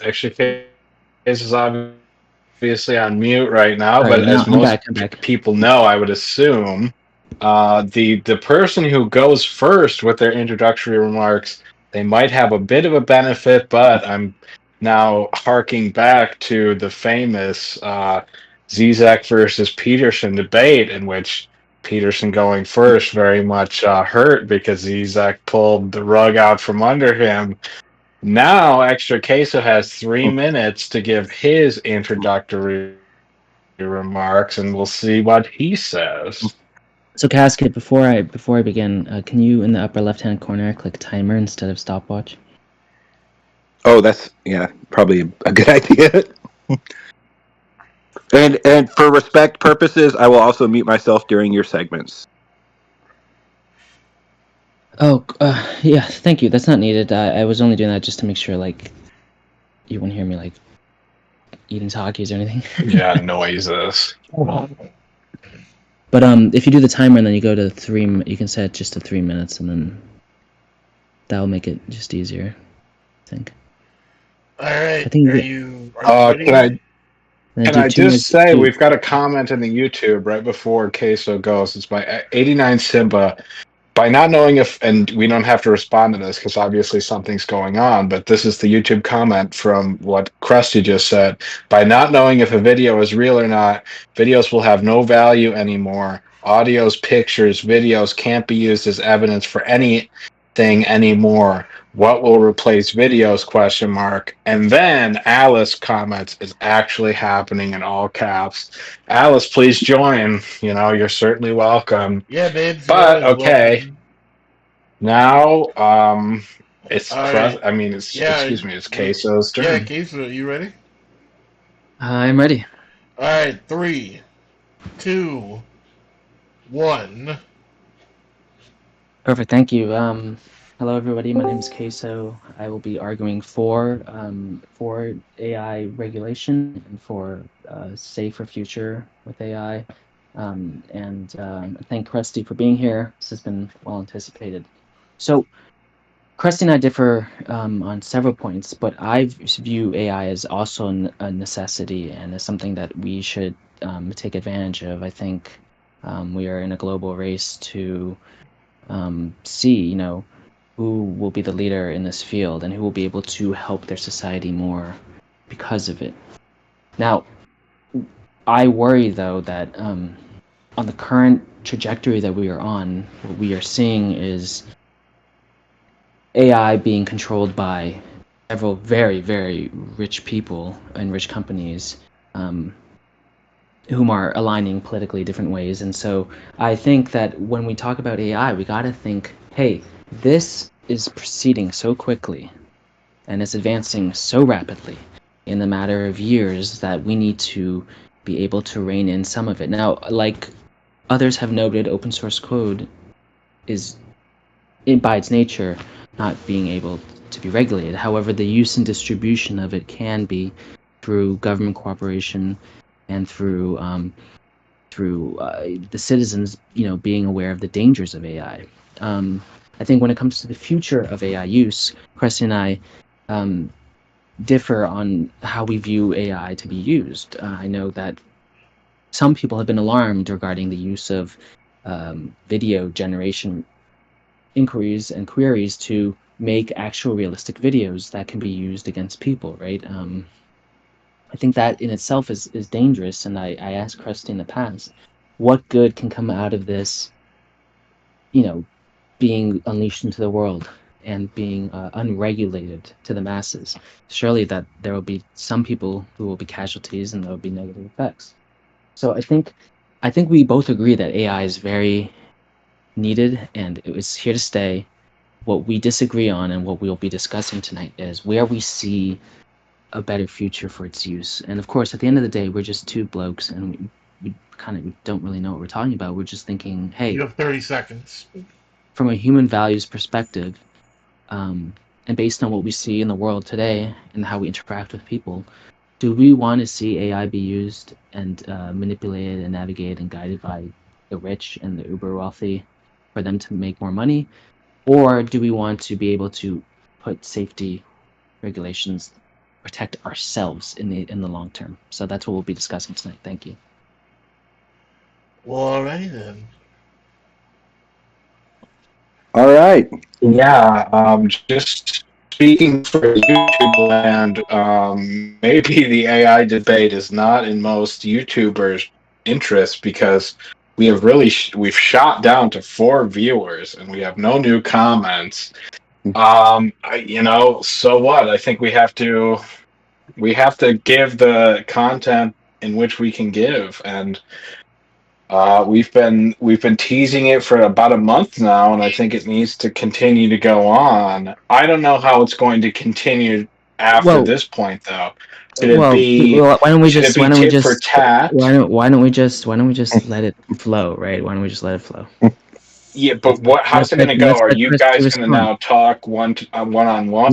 actually, Case is obviously on mute right now, Sorry, but no, as I'm most back. people know, I would assume the person who goes first with their introductory remarks, they might have a bit of a benefit, but I'm now harking back to the famous Zizek versus Peterson debate, in which Peterson going first very much hurt because Zizek pulled the rug out from under him. Now, Extra Queso has 3 minutes to give his introductory remarks, and we'll see what he says. So Casket, before I begin, can you in the upper left-hand corner click timer instead of stopwatch? Oh, that's probably a good idea. And for respect purposes, I will also mute myself during your segments. Oh, yeah, thank you. That's not needed. I was only doing that just to make sure, like, you wouldn't hear me, like, eating Takis or anything. Yeah, noises. But if you do the timer and then you go to 3, you can set it just to 3 minutes, and then that'll make it just easier, I think. All right. I think Are you ready? Can I just say, we've got a comment in the YouTube right before Queso goes. It's by 89 Simba. by not knowing if, and we don't have to respond to this because obviously something's going on, but this is the YouTube comment from what Krusty just said. By not knowing if a video is real or not, videos will have no value anymore. Audios, pictures, videos can't be used as evidence for anything anymore. What will replace videos? Question mark. And then Alice comments, is actually happening in all caps. Alice, please join. You're certainly welcome. Yeah, babes, you're But always okay, welcome. now it's All right. I mean it's Yeah, excuse me, it's Queso's yeah, turn. Casey, you ready? I'm ready. All right, 3, 2, 1. Perfect. Thank you. Hello, everybody. My name is Queso. I will be arguing for AI regulation and for a safer future with AI. Thank Krusty for being here. This has been well anticipated. So, Krusty and I differ on several points, but I view AI as also a necessity and as something that we should take advantage of. I think we are in a global race to see, who will be the leader in this field and who will be able to help their society more because of it. Now, I worry though that on the current trajectory that we are on, what we are seeing is AI being controlled by several very, very rich people and rich companies whom are aligning politically different ways. And so I think that when we talk about AI, we got to think, hey, this is proceeding so quickly and it's advancing so rapidly in the matter of years that we need to be able to rein in some of it. Now, like others have noted, open source code is, by its nature, not being able to be regulated. However, the use and distribution of it can be through government cooperation and through the citizens, being aware of the dangers of AI. I think when it comes to the future of AI use, Cressy and I differ on how we view AI to be used. I know that some people have been alarmed regarding the use of video generation inquiries and queries to make actual realistic videos that can be used against people, right? I think that in itself is dangerous, and I asked Krusty in the past, what good can come out of this, being unleashed into the world and being unregulated to the masses? Surely that there will be some people who will be casualties and there will be negative effects. So I think we both agree that AI is very needed and it was here to stay. What we disagree on and what we'll be discussing tonight is where we see a better future for its use. And of course, at the end of the day, we're just two blokes and we kind of don't really know what we're talking about. We're just thinking, hey, You have 30 seconds. from a human values perspective, and based on what we see in the world today and how we interact with people, do we want to see AI be used and manipulated and navigated and guided by the rich and the uber wealthy for them to make more money? Or do we want to be able to put safety regulations, protect ourselves in the long term? So that's what we'll be discussing tonight. Thank you. Well, alrighty then. All right. Yeah, just speaking for YouTube land, maybe the AI debate is not in most YouTubers' interest because we have really we've shot down to 4 viewers and we have no new comments. So what? I think we have to give the content in which we can give, and we've been teasing it for about a month now, and I think it needs to continue to go on. I don't know how it's going to continue after Well, this point, though. why don't we Should it just be tit for tat? why don't we just let it flow, right? Why don't we just let it flow? Yeah, but what? How's it going to go? Let's Are let you Christy guys going to respond. now talk one on one,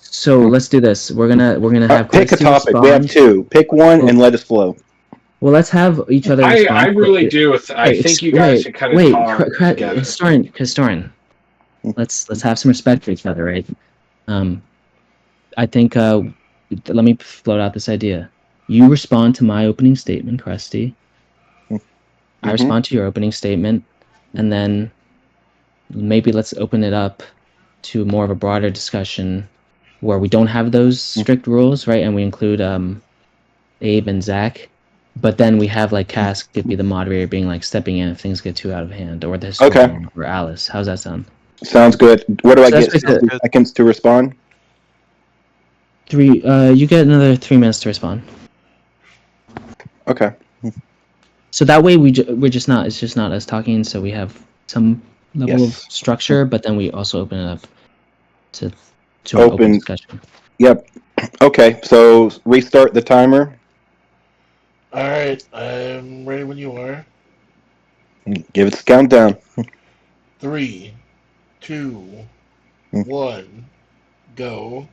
So or let's do this. We're gonna have Pick a Christy topic. We have respond. 2. Pick one and let us flow. Well, let's have each other I respond. really do. I think you guys should kind of talk together. Historian. Let's have some respect for each other, right? I think let me float out this idea. You respond to my opening statement, Krusty. I respond to your opening statement, and then maybe let's open it up to more of a broader discussion where we don't have those strict rules, right? And we include Abe and Zach, but then we have like Cass could be the moderator, being like stepping in if things get too out of hand, or the Okay, historian, or Alice. How's that sound? sounds good. What do I So that's get? like Sounds 60 good. seconds to respond? three. You get another 3 minutes to respond. Okay. So that way we're just not. It's just not us talking. So we have some level of Yes. structure, but then we also open it up to an open discussion. Yep. Okay, so restart the timer. All right, I'm ready when you are. Give it a countdown. 3, 2, 1, go.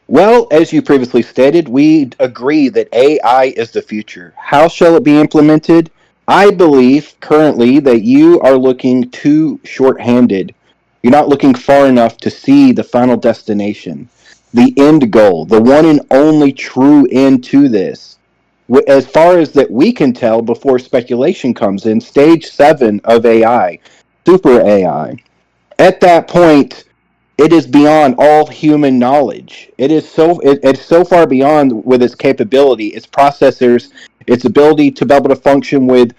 Well, as you previously stated, we agree that AI is the future. How shall it be implemented? I believe currently that you are looking too short-handed. You're not looking far enough to see the final destination, the end goal, the one and only true end to this. As far as that we can tell before speculation comes in, stage 7 of AI, super AI. At that point, it is beyond all human knowledge. It's so far beyond with its capability, its processors, its ability to be able to function with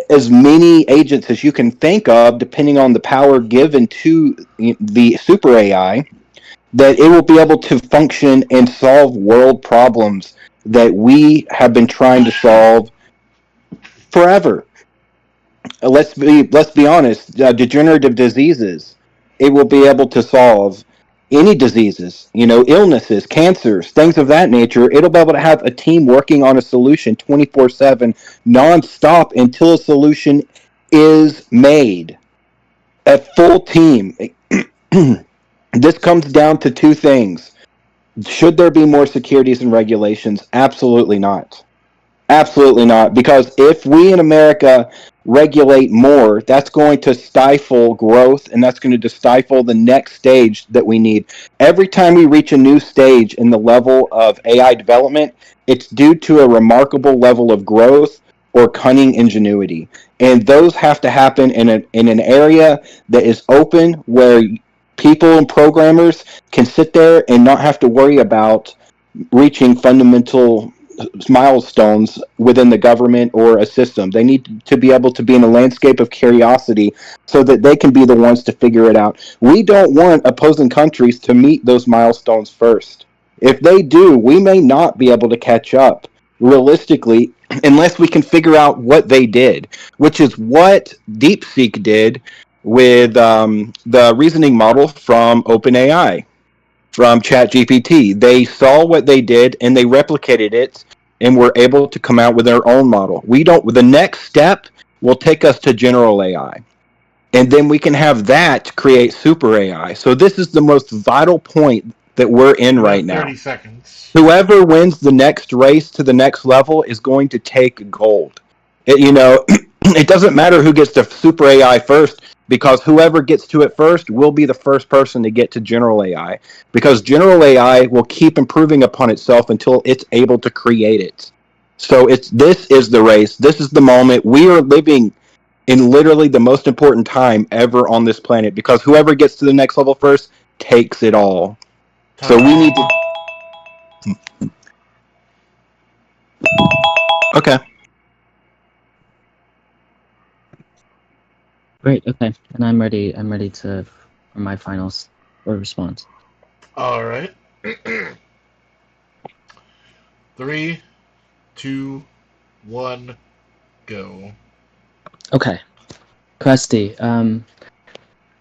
as many agents as you can think of, depending on the power given to the super AI, that it will be able to function and solve world problems that we have been trying to solve forever. Let's be honest. Degenerative diseases, it will be able to solve any diseases. Illnesses, cancers, things of that nature. It'll be able to have a team working on a solution 24/7, nonstop until a solution is made. A full team. This comes down to two things. Should there be more securities and regulations? Absolutely not. Absolutely not. Because if we in America regulate more, that's going to stifle growth and that's going to stifle the next stage that we need. Every time we reach a new stage in the level of AI development, it's due to a remarkable level of growth or cunning ingenuity. And those have to happen in an area that is open where people and programmers can sit there and not have to worry about reaching fundamental milestones within the government or a system. They need to be able to be in a landscape of curiosity so that they can be the ones to figure it out. We don't want opposing countries to meet those milestones first. If they do, we may not be able to catch up realistically unless we can figure out what they did, which is what DeepSeek did with the reasoning model from OpenAI, from ChatGPT. They saw what they did and they replicated it and were able to come out with their own model. The next step will take us to general AI. And then we can have that create super AI. So this is the most vital point that we're in You right got now. 30 seconds. Whoever wins the next race to the next level is going to take gold. It doesn't matter who gets to super AI first, because whoever gets to it first will be the first person to get to general AI, because general AI will keep improving upon itself until it's able to create it. So this is the race. This is the moment. We are living in literally the most important time ever on this planet, because whoever gets to the next level first takes it all. So we need to. Okay. Great. Okay, and I'm ready. I'm ready for my finals or response. All right. 3, 2, 1, go. Okay, Krusty.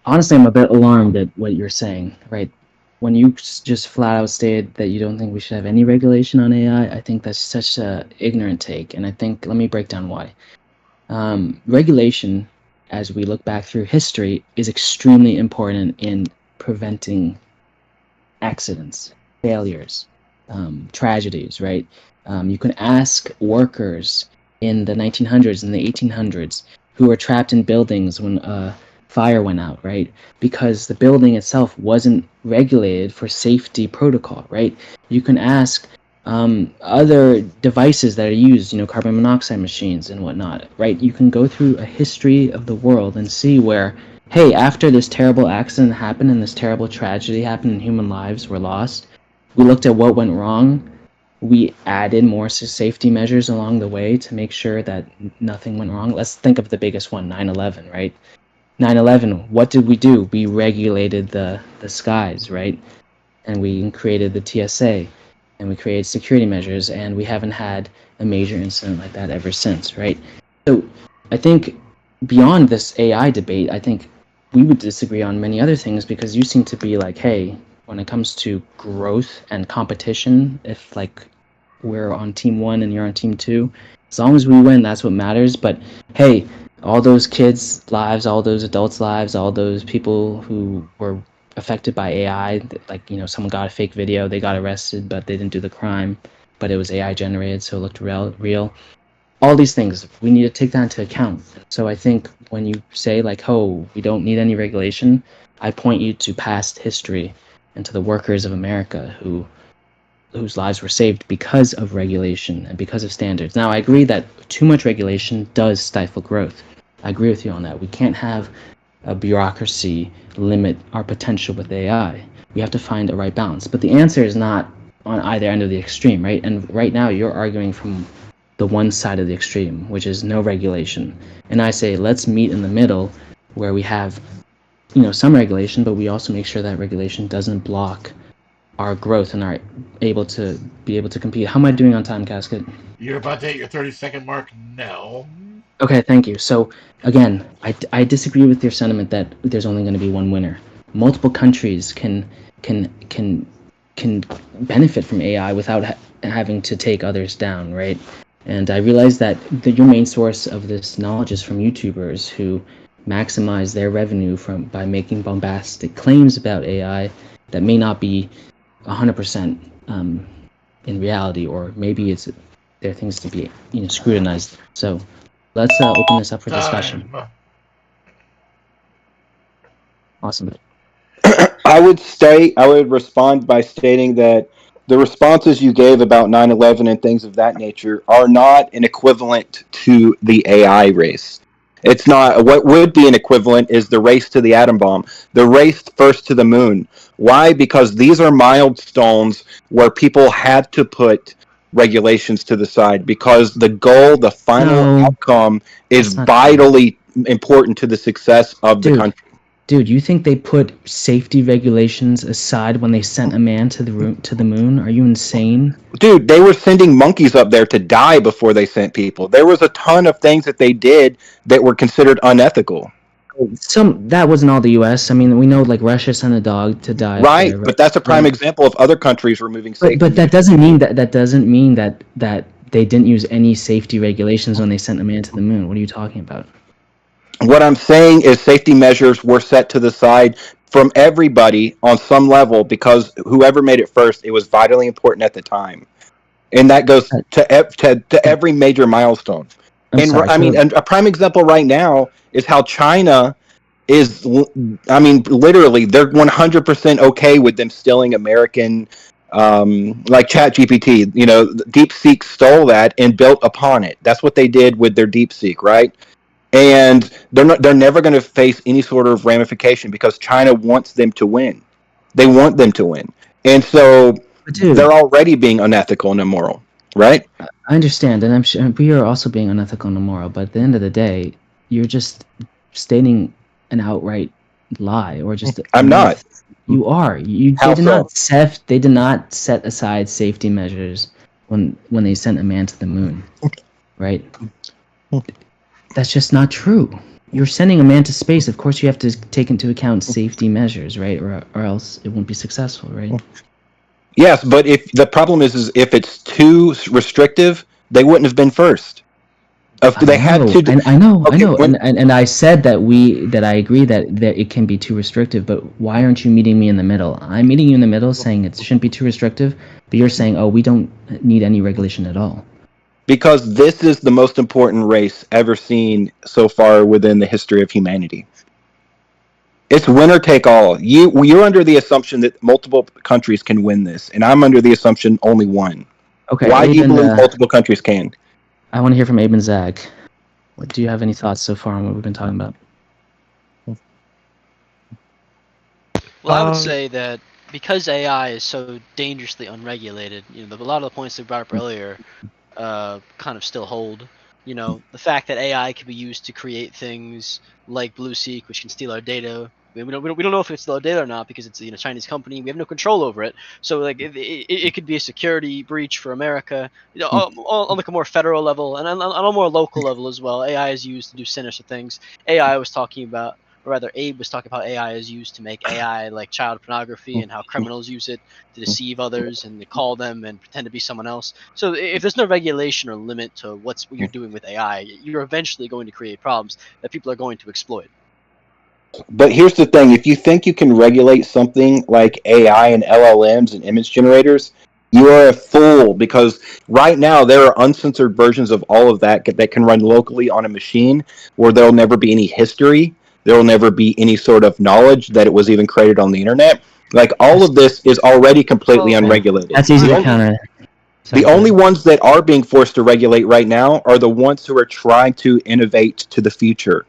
Honestly, I'm a bit alarmed at what you're saying. Right, when you just flat out stated that you don't think we should have any regulation on AI, I think that's such a ignorant take, and I think let me break down why. Regulation, as we look back through history, is extremely important in preventing accidents, failures, tragedies, right? You can ask workers in the 1900s and the 1800s who were trapped in buildings when a fire went out, right? Because the building itself wasn't regulated for safety protocol, right? You can ask other devices that are used, carbon monoxide machines and whatnot, right? You can go through a history of the world and see where hey, after this terrible accident happened and this terrible tragedy happened and human lives were lost, we looked at what went wrong. We added more safety measures along the way to make sure that nothing went wrong. Let's think of the biggest one, 9/11, right? 9/11, what did we do? We regulated the skies, right? And we created the TSA, and we created security measures, and we haven't had a major incident like that ever since, right? So I think beyond this AI debate, I think we would disagree on many other things, because you seem to be like, hey, when it comes to growth and competition, if like we're on team 1 and you're on team 2, as long as we win, that's what matters. But hey, all those kids' lives, all those adults' lives, all those people who were affected by AI, like, someone got a fake video, they got arrested, but they didn't do the crime, but it was AI generated, so it looked real. All these things, we need to take that into account. So I think when you say like, oh, we don't need any regulation, I point you to past history and to the workers of America whose lives were saved because of regulation and because of standards. Now, I agree that too much regulation does stifle growth. I agree with you on that. We can't have a bureaucracy limit our potential with AI. We have to find a right balance. But the answer is not on either end of the extreme, right? And right now, you're arguing from the one side of the extreme, which is no regulation. And I say, let's meet in the middle, where we have, some regulation, but we also make sure that regulation doesn't block our growth and are able to compete. How am I doing on time, Casket? You're about to hit your 30-second mark now. Okay, thank you. So again, I disagree with your sentiment that there's only going to be one winner. Multiple countries can benefit from AI without having to take others down, right? And I realize that your main source of this knowledge is from YouTubers who maximize their revenue by making bombastic claims about AI that may not be 100% in reality, or maybe there are things to be scrutinized. So let's open this up for discussion. Time. Awesome. I would respond by stating that the responses you gave about 9/11 and things of that nature are not an equivalent to the AI race. It's not. What would be an equivalent is the race to the atom bomb, the race first to the moon. Why? Because these are milestones where people had to put regulations to the side because the goal, the final No, outcome, is that's not true. vitally important to the success of the country. Dude, you think they put safety regulations aside when they sent a man to the moon? Are you insane? Dude, they were sending monkeys up there to die before they sent people. There was a ton of things that they did that were considered unethical. That wasn't all the U.S. I mean, we know like Russia sent a dog to die up Right, there, right? but that's a prime example of other countries removing safety. But that doesn't mean that they didn't use any safety regulations when they sent a man to the moon. What are you talking about? What I'm saying is safety measures were set to the side from everybody on some level because whoever made it first, it was vitally important at the time. And that goes to every major milestone. I'm sorry. I mean, a prime example right now is how China is, I mean, literally, they're 100% okay with them stealing American, like ChatGPT. You know, DeepSeek stole that and built upon it. That's what they did with their DeepSeek, right? And they're never going to face any sort of ramification because China wants them to win. They want them to win, and so they're already being unethical and immoral, right? I understand, and I'm sure we are also being unethical and immoral. But at the end of the day, you're just stating an outright lie, or just I'm not. You are. How They did not set aside safety measures when they sent a man to the moon, right? That's just not true. You're sending a man to space. Of course, you have to take into account safety measures, right? Or else it won't be successful, right? Yes, but if the problem is if it's too restrictive, they wouldn't have been first. If they had to, I know, and I said that I agree that it can be too restrictive. But why aren't you meeting me in the middle? I'm meeting you in the middle, saying it shouldn't be too restrictive. But you're saying, oh, we don't need any regulation at all. Because this is the most important race ever seen so far within the history of humanity. It's winner take all. You're under the assumption that multiple countries can win this, and I'm under the assumption only one. Okay. Why do you believe multiple countries can? I want to hear from Abe and Zach. Do you have any thoughts so far on what we've been talking about? Well, I would say that because AI is so dangerously unregulated, a lot of the points that we brought up earlier kind of still hold. The fact that AI can be used to create things like BlueSeek, which can steal our data. We don't know if it's still our data or not because it's a Chinese company. We have no control over it. So like it could be a security breach for America. On like a more federal level and on a more local level as well. AI is used to do sinister things. AI was talking about, or rather, Abe was talking about AI is used to make AI like child pornography and how criminals use it to deceive others and they call them and pretend to be someone else. So if there's no regulation or limit to what you're doing with AI, you're eventually going to create problems that people are going to exploit. But here's the thing: if you think you can regulate something like AI and LLMs and image generators, you are a fool. Because right now there are uncensored versions of all of that can run locally on a machine, where there'll never be any history. There will never be any sort of knowledge that it was even created on the internet. Like all of this is already completely Well, unregulated. That's easy The to only, counter. the Sorry, go only ahead. ones that are being forced to regulate right now are the ones who are trying to innovate to the future.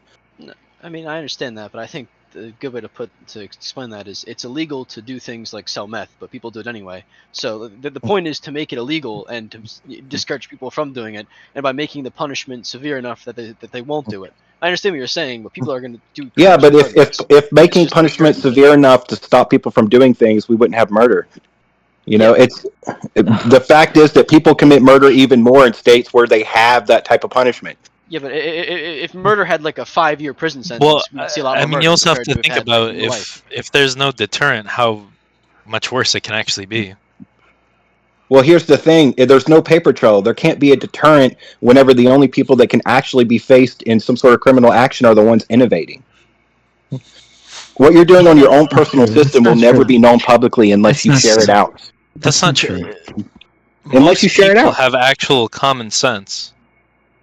I mean, I understand that, but I think the good way to explain that is it's illegal to do things like sell meth, but people do it anyway. So the point is to make it illegal and to discourage people from doing it, and by making the punishment severe enough that they won't do it. I understand what you're saying, but people are going to do Yeah, crimes but if, if regardless. if It's making just punishment ignorant. severe enough to stop people from doing things, we wouldn't have murder. You Yeah, know, but the fact is that people commit murder even more in states where they have that type of punishment. yeah, but if murder had like a 5-year prison Well, sentence, we would see a lot I more mean, you murder also have compared to to if it think had like about life. if there's no deterrent, how much worse it can actually be. Well, here's the thing: there's no paper trail. There can't be a deterrent whenever the only people that can actually be faced in some sort of criminal action are the ones innovating. What you're doing on your own That's not personal true. That's system will not never true. be known publicly unless That's you not share true. it out. That's That's not not true. true. Unless you Most share it people out. have actual common sense.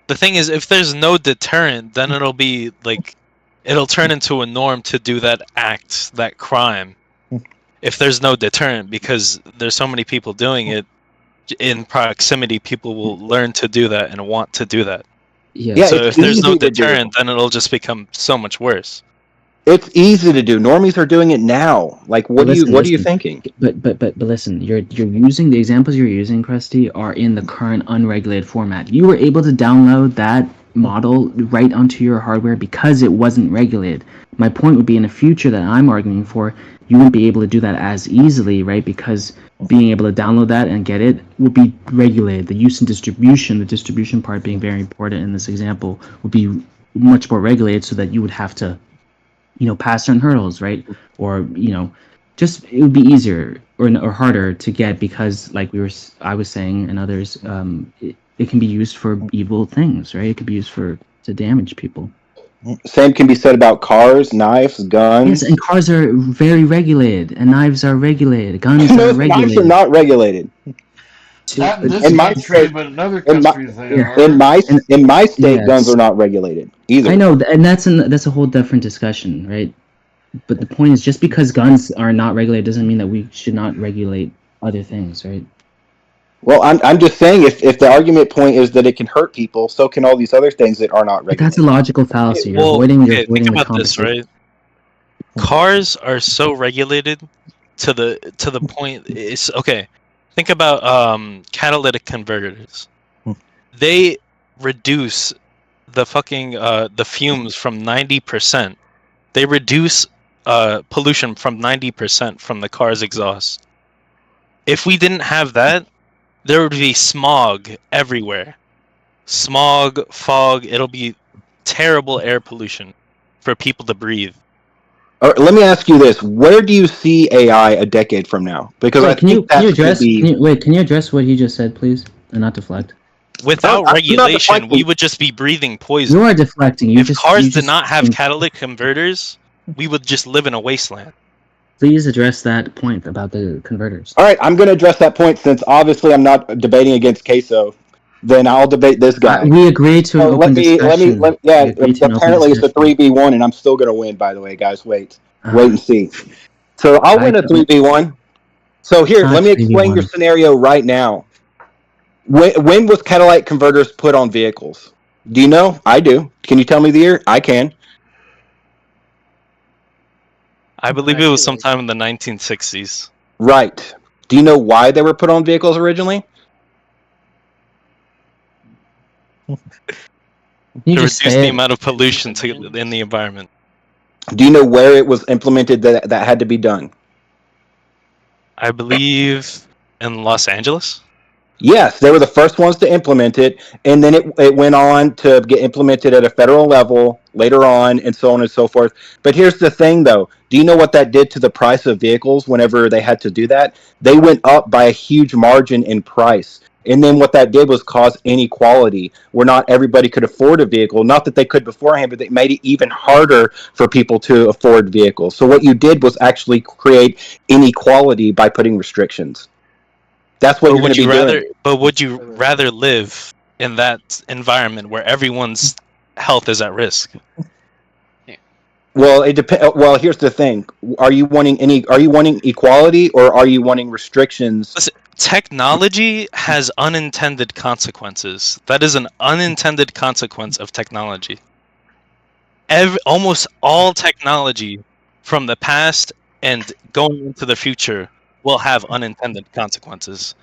The thing is, if there's no deterrent, then it'll be like it'll turn into a norm to do that act, that crime. If there's no deterrent, because there's so many people doing it in proximity, people will learn to do that and want to do that. Yeah. Yeah, So it's if there's no easy to do. deterrent, then it'll just become so much worse. It's easy to do. Normies are doing it now. Like, But what are you listen. thinking? But listen. You're using the examples you're using, Krusty, are in the current unregulated format. You were able to download that model right onto your hardware because it wasn't regulated. My point would be in the future that I'm arguing for, you wouldn't be able to do that as easily, right? Because being able to download that and get it would be regulated. The use and distribution, the distribution part being very important in this example, would be much more regulated so that you would have to pass certain hurdles, right? Or just it would be easier or harder to get because, like I was saying, and others, it can be used for evil things, right? It could be used to damage people. Same can be said about cars, knives, Yes, and guns. cars are very regulated, and knives are regulated, guns No, are knives are regulated. not regulated. Not in this In my country, state, but in other in my countries they Yeah, in are. my and in my state, guns yes, are not regulated I either. know, and that's a whole different discussion, right? But the point is, just because guns are not regulated doesn't mean that we should not regulate other things, right? Well, I'm just saying if the argument point is that it can hurt people, so can all these other things that are not But that's a regulated. logical fallacy. Well, You're okay, think avoiding the about this, conversation. right? Cars are so regulated to the point it's okay. Think about catalytic converters. They reduce the fucking the fumes from 90%. They reduce pollution from 90% from the car's exhaust. If we didn't have that, there would be smog everywhere. Smog, fog, it'll be terrible air pollution for people to breathe. All right, let me ask you this: where do you see AI a decade from now? Because I Wait, think that's going to be. can you address what he just said, please, and not deflect? Without I'm not regulation, we deflecting. would just be breathing You poison. are deflecting. If cars You did just not have catalytic converters, we would just live in a wasteland. please address that point about the converters. All right, I'm going to address that point since obviously I'm not debating against Queso. Then I'll debate this guy. We agreed to an So open discussion. yeah. We agreed to an open Apparently it's a discussion. 3v1, and I'm still going to win. By the way, guys, wait Uh, and see. So I'll I win a don't. 3v1. So It's here, not let me explain your 3v1. scenario right now. When was catalytic converters put on vehicles? Do you know? I do. Can you tell me the year? I can. I believe I it was feel like- sometime in the 1960s. Right. Do you know why they were put on vehicles originally? You To just reduce say the it. amount of pollution in the environment. Do you know where it was implemented that had to be done? I believe in Los Angeles. Yes, they were the first ones to implement it, and then it went on to get implemented at a federal level later on, and so on and so forth. But here's the thing, though. Do you know what that did to the price of vehicles whenever they had to do that? They went up by a huge margin in price. And then what that did was cause inequality, where not everybody could afford a vehicle. Not that they could beforehand, but they made it even harder for people to afford vehicles. So what you did was actually create inequality by putting restrictions. That's what you're going to be doing. Would you rather live in that environment where everyone's health is at risk? Well, it depends. Well, here's the thing: Are you wanting equality, or are you wanting restrictions? Listen, technology has unintended consequences. That is an unintended consequence of technology. Almost all technology from the past and going into the future will have unintended consequences.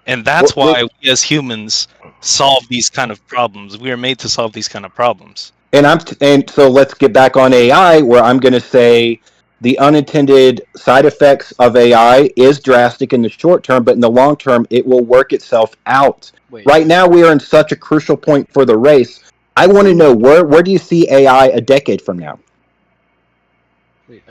And that's why we as humans solve these kind of problems. We are made to solve these kind of problems. And so let's get back on AI, where I'm going to say the unintended side effects of AI is drastic in the short term, but in the long term, it will work itself out. Wait. Right now, we are in such a crucial point for the race. I want to know where do you see AI a decade from now? Wait,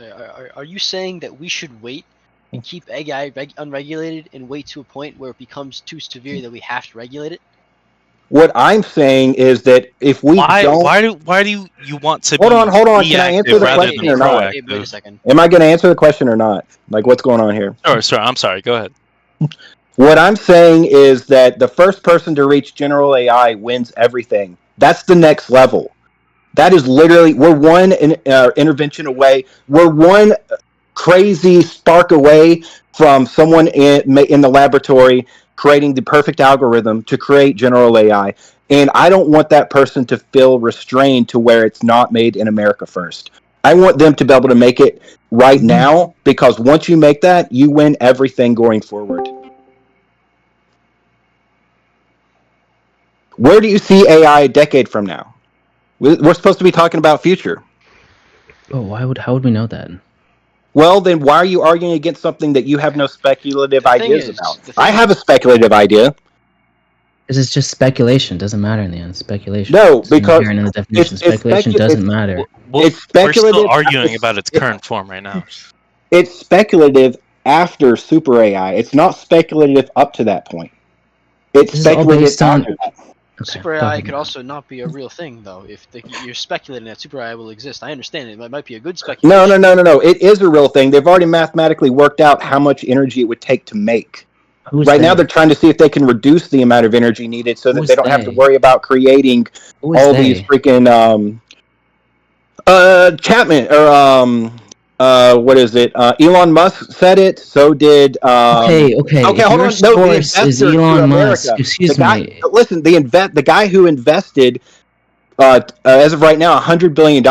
are you saying that we should wait and keep AI unregulated and wait to a point where it becomes too severe that we have to regulate it? What I'm saying is that if we don't, why do you want to hold be on, can I answer the rather question than or not? Wait a second. Am I going to answer the question or not? Like, what's going on here? Sure, I'm sorry. Go ahead. What I'm saying is that the first person to reach general AI wins everything. That's the next level. That is literally, we're one intervention away. We're one crazy spark away from someone in the laboratory creating the perfect algorithm to create general AI. And I don't want that person to feel restrained to where it's not made in America first. I want them to be able to make it right now, because once you make that, you win everything going forward. Where do you see AI a decade from now? We're supposed to be talking about future. Oh, how would we know that? Well, then why are you arguing against something that you have no speculative ideas about? I have a is- speculative idea. Because it's just speculation. It doesn't matter in the end. Speculation. No, It's because inherent in the definition. it's Speculation doesn't matter. Well, it's speculative. We're still arguing about its current form right now. It's speculative after super AI. It's not speculative up to that point. It's This is all speculative based on. after that. Okay, Super go AI ahead. could also not be a real thing, though. If you're speculating that super AI will exist, I understand it. It might be a good speculation. No. It is a real thing. They've already mathematically worked out how much energy it would take to make. Who's Right now, they? they're trying to see if they can reduce the amount of energy needed so that Who's they don't have to they? worry about creating Who is all they? these freaking Chapman or what is it? Elon Musk said it. So did Okay. Okay, If hold your on. No, the source is investor to Elon America. Musk, excuse The guy. me. Listen, the guy who invested as of right now $100 billion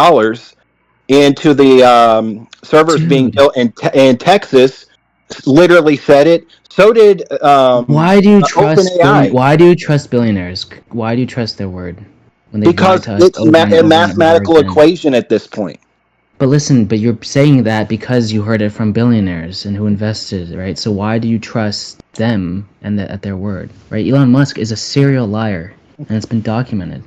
into the servers being Dude. built in Texas literally said it. So did Why do you trust OpenAI. Why do you trust billionaires? Why do you trust their word when they lie Because to us it's over and a over and over mathematical again? equation at this point. But listen, but you're saying that because you heard it from billionaires and who invested, right? So why do you trust them and at their word, right? Elon Musk is a serial liar, and it's been documented.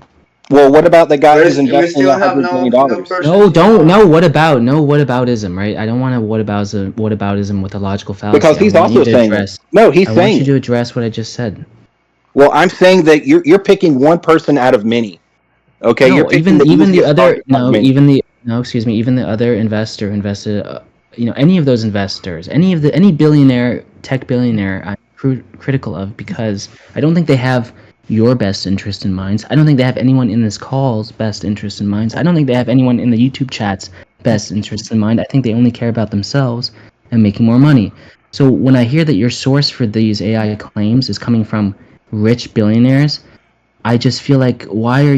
Well, what about the guy who's We investing still have $100 no billion? person. No, don't. No, what about? No, what aboutism, right? I don't want to whataboutism with a logical fallacy. Because he's I want also you to saying address. it. No, he's I want saying you it. to address what I just said. Well, I'm saying that you're picking one person out of many. Okay, No, you're picking even the easiest other target out of no, many. excuse me, even the other investor who invested, any of those investors, any billionaire, tech billionaire, I'm critical of because I don't think they have your best interest in mind. I don't think they have anyone in this call's best interest in mind. I don't think they have anyone in the YouTube chat's best interest in mind. I think they only care about themselves and making more money. So when I hear that your source for these AI claims is coming from rich billionaires, I just feel like why do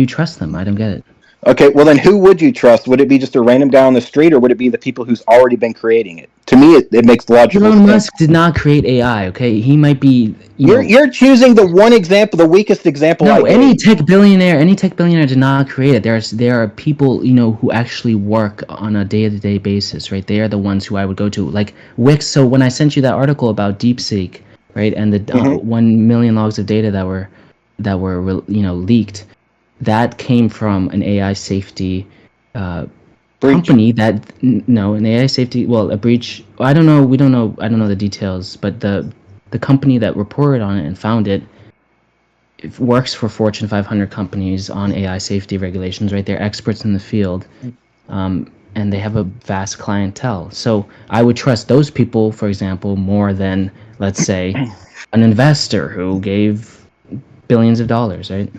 you trust them? I don't get it. Okay, well then who would you trust? Would it be just a random guy on the street, or would it be the people who's already been creating it? To me, it makes logical Elon sense. Musk did not create AI. Okay, he might be, You're choosing the one example, the weakest example I No, gave. any tech billionaire did not create it. There are people, who actually work on a day-to-day basis, right? They are the ones who I would go to, like Wix. So when I sent you that article about DeepSeek, right, and the Mhm. 1 million logs of data that were leaked, that came from an AI safety Breach. company no, an AI safety, well, a breach. I don't know. I don't know the details, but the company that reported on it and found it works for Fortune 500 companies on AI safety regulations, right? They're experts in the field, and they have a vast clientele. So I would trust those people, for example, more than, let's say, an investor who gave billions of dollars, right?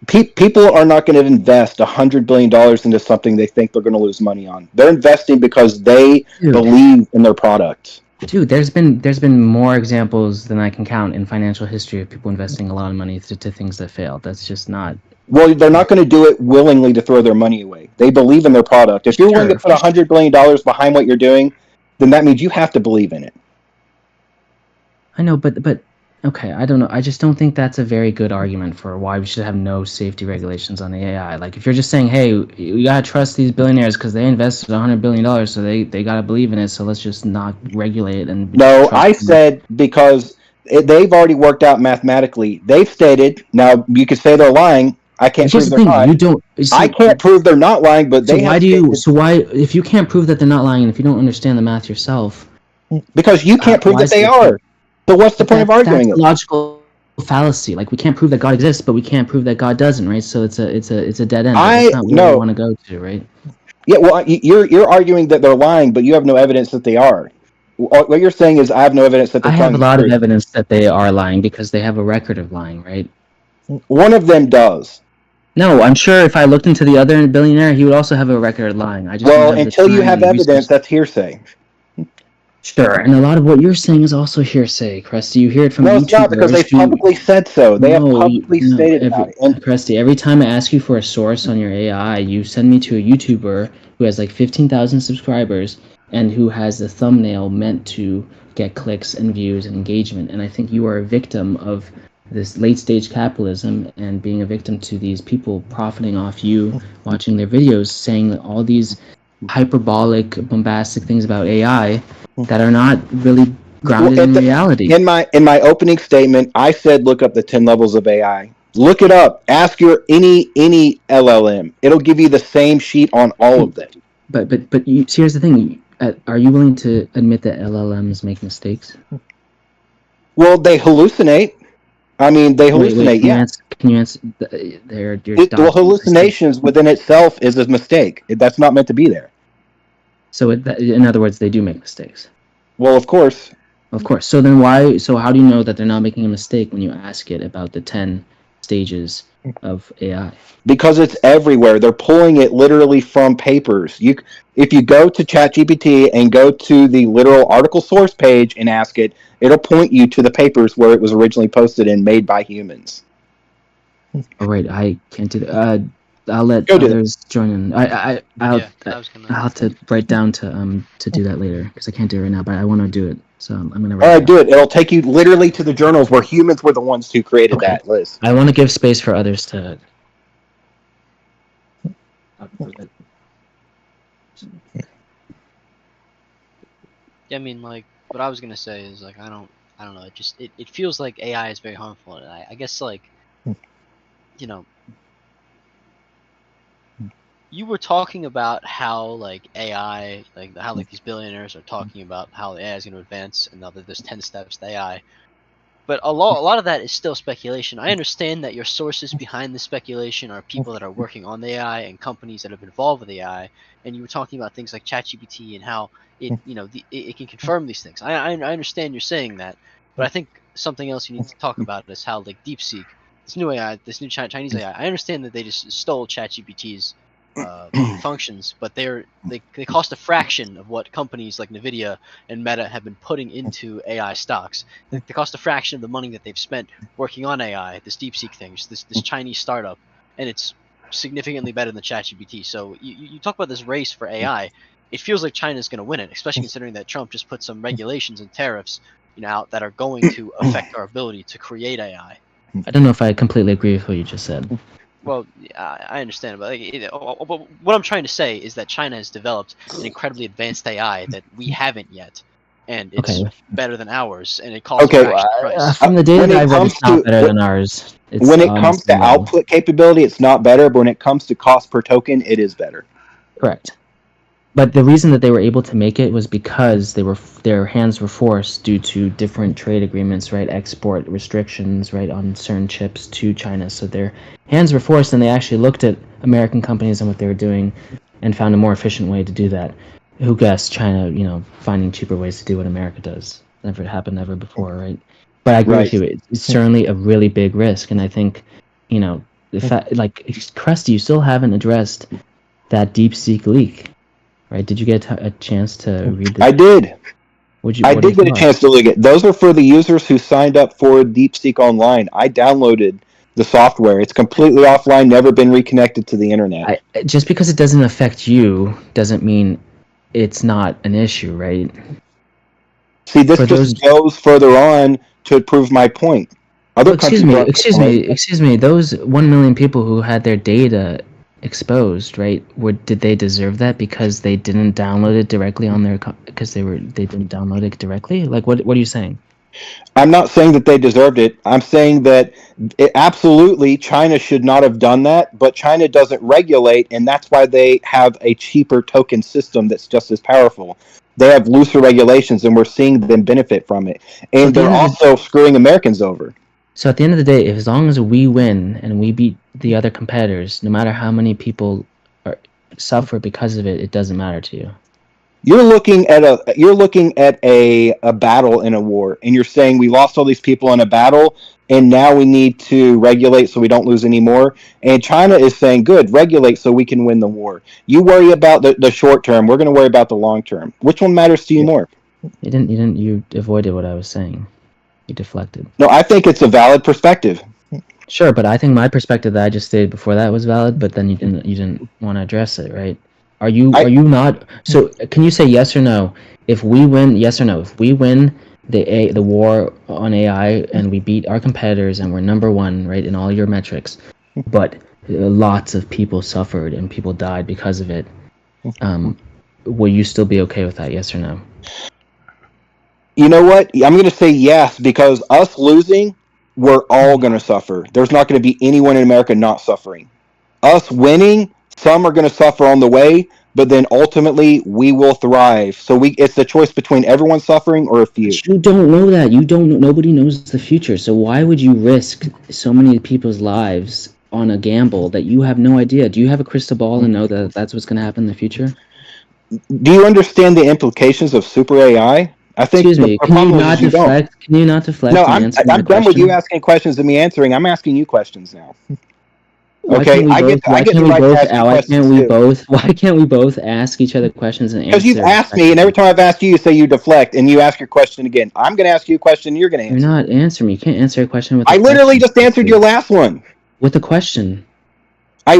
People are not going to invest $100 billion into something they think they're going to lose money on. They're investing because they Dude, believe in their product. there's been more examples than I can count in financial history of people investing a lot of money to things that failed. That's just not. Well, they're not going to do it willingly to throw their money away. They believe in their product. If you're willing to Sure. put $100 billion behind what you're doing, then that means you have to believe in it. I know, but okay, I don't know. I just don't think that's a very good argument for why we should have no safety regulations on the AI. Like, if you're just saying, "Hey, you gotta trust these billionaires because they invested $100 billion, so they gotta believe in it. So let's just not regulate it and just No, trust I them." said because they've already worked out mathematically. They've stated, now you could say they're lying. I can't But here's prove the they're thing: not. you don't. I can't prove they're not lying, but So they have why do you? stated. So why, if you can't prove that they're not lying, and if you don't understand the math yourself, Because you can't prove why that is they it okay? are. So what's the But point of that's arguing a it? logical fallacy. Like, we can't prove that God exists, but we can't prove that God doesn't, right? So it's a dead end. But that's I not where we no. want to go to, right? Yeah, well, you're arguing that they're lying, but you have no evidence that they are. What you're saying is I have no evidence that they're I have telling a the lot of truth. evidence that they are lying because they have a record of lying, right? One of them does. No, I'm sure if I looked into the other billionaire, he would also have a record of lying. I just don't Well, have the until you time have and evidence, resources. that's hearsay. Sure, and a lot of what you're saying is also hearsay, Krusty. You hear it from No, it's not because YouTubers they've who. publicly said so. They have No, publicly no, stated about it. And Krusty, every time I ask you for a source on your AI, you send me to a YouTuber who has like 15,000 subscribers and who has a thumbnail meant to get clicks and views and engagement. And I think you are a victim of this late stage capitalism and being a victim to these people profiting off you watching their videos, saying all these hyperbolic, bombastic things about AI that are not really grounded in reality. in my opening statement, I said look up the 10 levels of AI. Look it up. Ask your any LLM. It'll give you the same sheet on all Okay, of them. but see, here's the thing. Are you willing to admit that LLMs make mistakes? Well, they hallucinate. I mean, they Wait. hallucinate. Yeah. Can you answer? You're Well, dodging my statement. hallucinations within itself is a mistake. That's not meant to be there. So in other words, they do make mistakes. Well, of course. Of course. So then why? So how do you know that they're not making a mistake when you ask it about the 10 stages of AI? Because it's everywhere. They're pulling it literally from papers. If you go to ChatGPT and go to the literal article source page and ask it, it'll point you to the papers where it was originally posted and made by humans. Oh, right, I can't do that. I'll let Go do that. others join in. Yeah, I was gonna. I'll have to write down to do that later because I can't do it right now. But I want to do it, so I'm gonna All write it right, down. do it. It'll take you literally to the journals where humans were the ones who created Okay. that list. I want to give space for others to. Yeah, I mean, like, what I was gonna say is like I don't know. It feels like AI is very harmful, and I guess like, you know, you were talking about how like AI, like how like these billionaires are talking about how AI is going to advance, and now that there's 10 steps to AI. But a lot of that is still speculation. I understand that your sources behind the speculation are people that are working on the AI and companies that have been involved with the AI. And you were talking about things like ChatGPT and how it can confirm these things. I understand you're saying that, but I think something else you need to talk about is how like DeepSeek, this new AI, this new Chinese AI. I understand that they just stole ChatGPT's functions, but they cost a fraction of what companies like Nvidia and Meta have been putting into AI stocks. They cost a fraction of the money that they've spent working on AI, this DeepSeek thing, this Chinese startup, and it's significantly better than ChatGPT. So you talk about this race for AI. It feels like China's going to win it, especially considering that Trump just put some regulations and tariffs, out that are going to affect our ability to create AI. I don't know if I completely agree with what you just said. Well, I understand, but but what I'm trying to say is that China has developed an incredibly advanced AI that we haven't yet, and it's Okay. better than ours, and it calls a Okay, fraction of the price. From the data when that I it read, comes it's not to better than ours. It's when it on the comes to same level. output capability, it's not better. But when it comes to cost per token, it is better. Correct. But the reason that they were able to make it was because their hands were forced due to different trade agreements, right? Export restrictions, right, on certain chips to China. So their hands were forced, and they actually looked at American companies and what they were doing, and found a more efficient way to do that. Who guessed China, finding cheaper ways to do what America does? Never happened ever before, right? But I agree with you. It's certainly a really big risk, and I think, the fact, like Krusty, you still haven't addressed that DeepSeek leak. Right? Did you get a chance to read I the? did. What I are your did get a chance thoughts? to look at. Those are for the users who signed up for DeepSeek Online. I downloaded the software. It's completely offline, never been reconnected to the internet. Just because it doesn't affect you doesn't mean it's not an issue, right? See, this For those, just goes further on to prove my point. Other well, excuse countries me, aren't excuse following. me, excuse me. Those 1 million people who had their data exposed, right? Did they deserve that because they didn't download it directly on their because they didn't download it directly? Like, what are you saying? I'm not saying that they deserved it. I'm saying that absolutely China should not have done that, but China doesn't regulate, and that's why they have a cheaper token system that's just as powerful. They have looser regulations, and we're seeing them benefit from it. So at And the they're end of the also screwing Americans over. So at the end of the day, if as long as we win and we beat the other competitors, no matter how many people suffer because of it, it doesn't matter to you. You're looking at a battle in a war, and you're saying we lost all these people in a battle, and now we need to regulate so we don't lose any more. And China is saying, good, regulate so we can win the war. You worry about the short term. We're going to worry about the long term. Which one matters to you more? You avoided what I was saying. You deflected. No, I think it's a valid perspective. Sure, but I think my perspective that I just stated before that was valid, but then you didn't want to address it, right? Are you not? So can you say yes or no? If we win, yes or no? If we win the war on AI and we beat our competitors and we're number one, right, in all your metrics, but lots of people suffered and people died because of it, will you still be okay with that? Yes or no? You know what? I'm going to say yes because us losing, we're all going to suffer. There's not going to be anyone in America not suffering. Us winning, some are going to suffer on the way, but then ultimately we will thrive. So it's the choice between everyone suffering or a few. But you don't know that. You don't. Nobody knows the future. So why would you risk so many people's lives on a gamble that you have no idea? Do you have a crystal ball and know that that's what's going to happen in the future? Do you understand the implications of super AI? I think Excuse the me. Can you problem not is you don't. deflect? Can you not No, deflect and answer my I'm done with you question? asking questions and me answering. I'm asking you questions now. Why can't Okay, we both? I Why get can't the we right to both? ask you Why can't questions we too. both? Why can't we both ask each other questions and Because you've answer asked me, and every respectively? time I've asked you, you say you deflect, and you ask your question again. I'm going to ask you a question, and you're going to You're answer it. not answering me. You can't answer a question with a I literally question. just answered your last one. With a question. I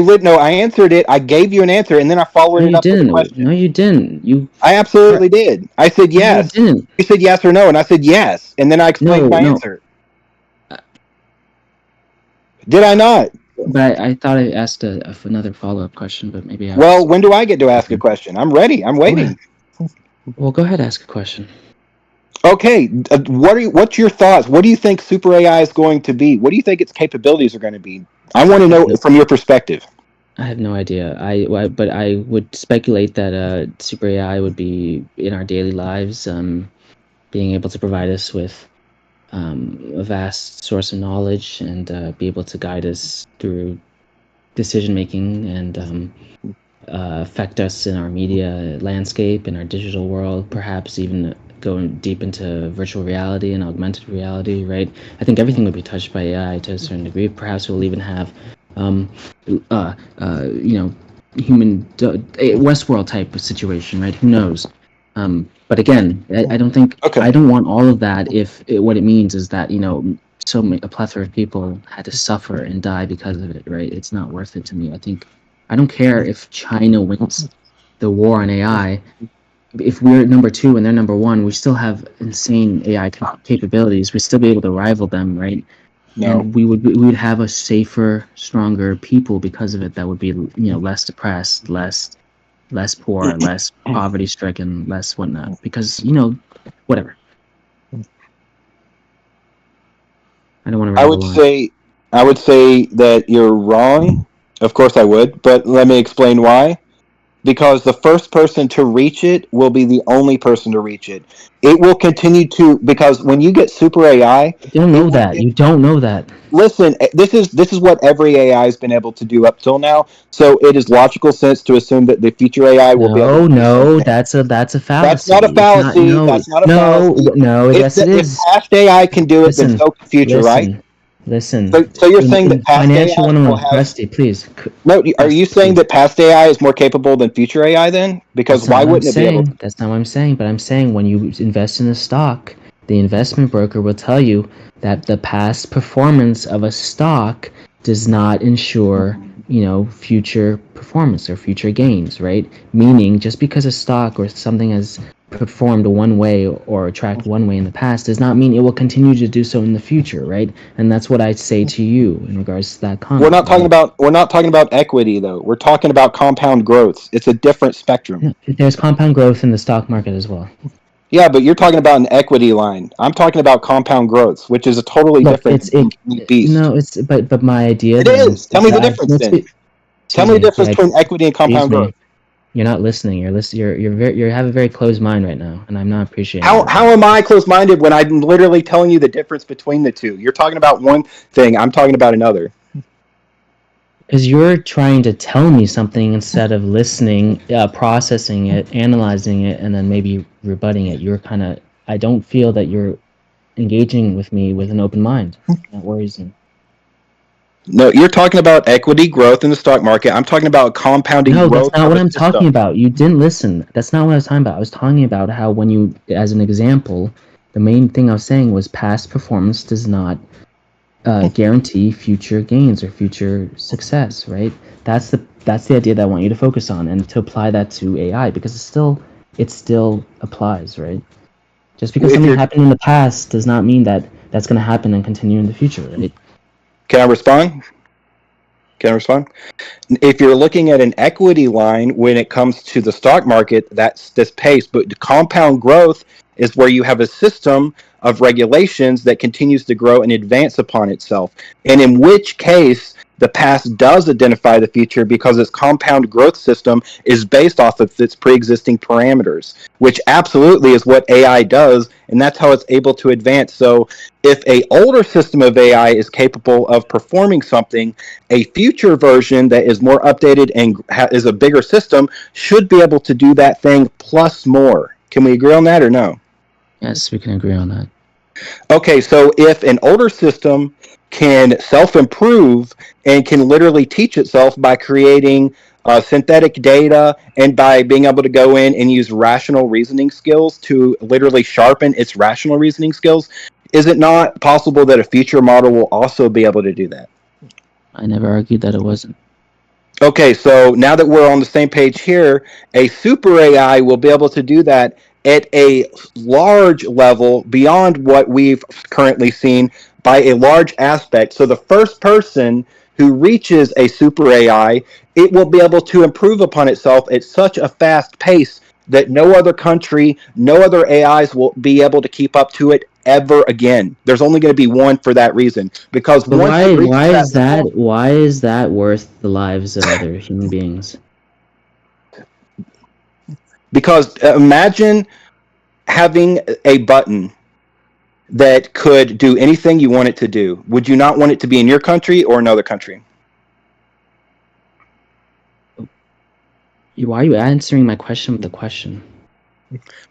answered it. I gave you an answer, and then I followed No, it you up with a didn't. No, question. you didn't. I absolutely did. I said No, you yes. didn't. You said yes or no, and I said yes, and then I explained No, my no. answer. Did I not? But I thought I asked another follow-up question, but maybe I Well, was. when do I get to ask a question? I'm ready. I'm Go ahead. waiting. Well, go ahead, ask a question. Okay, what's your thoughts? What do you think super AI is going to be? What do you think its capabilities are going to be? I want to know No, from your perspective. I have no idea. But I would speculate that super AI would be in our daily lives, being able to provide us with a vast source of knowledge and be able to guide us through decision making and affect us in our media landscape, in our digital world, perhaps even going deep into virtual reality and augmented reality, right? I think everything would be touched by AI to a certain degree. Perhaps we'll even have, um, human Westworld type of situation, right? Who knows? But again, I don't think Okay. I don't want all of that if what it means is that a plethora of people had to suffer and die because of it, right? It's not worth it to me. I don't care if China wins the war on AI. If we're number 2 and they're number 1, we still have insane AI capabilities. We'd still be able to rival them, right? No. And we would have a safer, stronger people because of it. That would be, less depressed, less poor, less poverty stricken, less whatnot. Because whatever. I don't want to I ramble would on. say that you're wrong. Of course I would, but let me explain why. Because the first person to reach it will be the only person to reach it. It will continue to, because when you get super AI, You don't know that. You don't know that. listen, this is what every AI has been able to do up till now. So it is logical sense to assume that the future AI will be able No, to do the same no, thing. that's a That's fallacy. not a It's not. fallacy. No, That's not a no, fallacy. no. Yes, it If is. past AI can do it, then Listen, so can future, right? listen, listen. So you're saying In that past AI financial will 101, have Rusty, please. no? Are you Rusty, saying please. that past AI is more capable than future AI then? Because That's not why what I'm wouldn't it be able to? saying. That's not what I'm saying. But I'm saying when you invest in a stock, the investment broker will tell you that the past performance of a stock does not ensure, future performance or future gains, right? Meaning, just because a stock or something has performed one way or tracked one way in the past does not mean it will continue to do so in the future, right? And that's what I'd say to you in regards to that We're comment, not talking right? about we're not talking about equity though. We're talking about compound growth. It's a different spectrum. There's compound growth in the stock market as well. Yeah, but you're talking about an equity line. I'm talking about compound growth, which is a totally Look, different beast. no, but my idea It then is. Tell is me the that difference then. Tell excuse me the me, difference between equity and excuse compound growth. me. You're not listening. You have a very closed mind right now, and I'm not appreciating How it at how all. am I closed minded when I'm literally telling you the difference between the two? You're talking about one thing, I'm talking about another. Because you're trying to tell me something instead of listening, processing it, analyzing it, and then maybe rebutting it. I don't feel that you're engaging with me with an open mind. That worries me. No, you're talking about equity growth in the stock market. I'm talking about compounding No, that's growth not of what a I'm talking system. about. You didn't listen. That's not what I was talking about. I was talking about how when you, as an example, the main thing I was saying was past performance does not guarantee future gains or future success, right? That's the idea that I want you to focus on and to apply that to AI because it still applies, right? Just because If something you're happened in the past does not mean that that's going to happen and continue in the future, right? Can I respond? Can I respond? If you're looking at an equity line when it comes to the stock market, that's this pace. But the compound growth is where you have a system of regulations that continues to grow and advance upon itself. And in which case, the past does identify the future because its compound growth system is based off of its pre-existing parameters, which absolutely is what AI does, and that's how it's able to advance. So if a older system of AI is capable of performing something, a future version that is more updated and is a bigger system should be able to do that thing plus more. Can we agree on that or no? Yes, we can agree on that. Okay, so if an older system can self improve and can literally teach itself by creating synthetic data and by being able to go in and use rational reasoning skills to literally sharpen its rational reasoning skills, is it not possible that a future model will also be able to do that? I never argued that it wasn't. Okay, so now that we're on the same page here, a super AI will be able to do that at a large level beyond what we've currently seen by a large aspect. So the first person who reaches a super AI, it will be able to improve upon itself at such a fast pace that no other country, no other AIs will be able to keep up to it ever again. There's only going to be one for that reason. Because But once it reaches why that is that level, why is that worth the lives of other human beings? because imagine having a button that could do anything you want it to do. Would you not want it to be in your country or another country? Why are you answering my question with a question?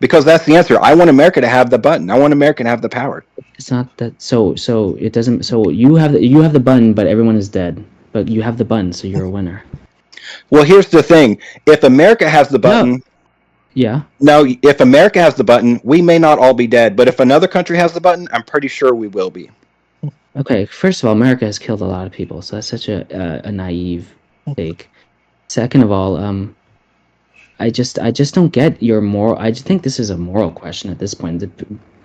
Because that's the answer. I want America to have the button. I want America to have the power. It's not that. So it doesn't. So you have the button, but everyone is dead. But you have the button, so you're a winner. Well, here's the thing. If America has the No. button, Yeah. now if America has the button, we may not all be dead, but if another country has the button, I'm pretty sure we will be. Okay, first of all, America has killed a lot of people, so that's such a naive take. Second of all, I just don't get your moral. I just think this is a moral question at this point.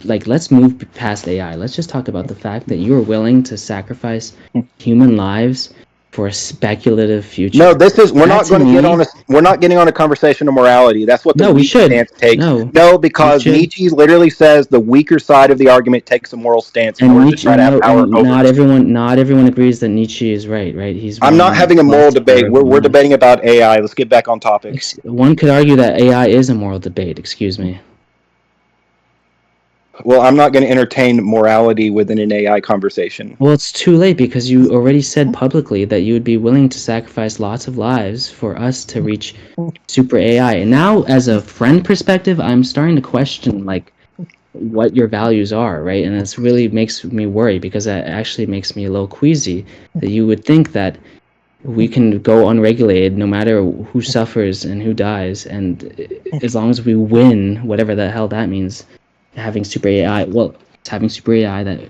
Like, let's move past AI. Let's just talk about the fact that you are willing to sacrifice human lives for a speculative future. No, this is we're That not to going to get me, on a we're not getting on a conversation of morality. That's what the no, we weak should. stance takes. No, No, we because should. Nietzsche literally says the weaker side of the argument takes a moral stance in And order to Nietzsche, try to have no, power over not us. everyone agrees that Nietzsche is right. Right? He's I'm not one having a moral plus debate. We're one. debating about AI. Let's get back on topic. One could argue that AI is a moral debate. Excuse me. Well, I'm not going to entertain morality within an AI conversation. Well, it's too late because you already said publicly that you would be willing to sacrifice lots of lives for us to reach super AI. And now, as a friend perspective, I'm starting to question like what your values are, right? And this really makes me worry because that actually makes me a little queasy that you would think that we can go unregulated no matter who suffers and who dies, and as long as we win, whatever the hell that means, having super AI. Well, it's having super AI that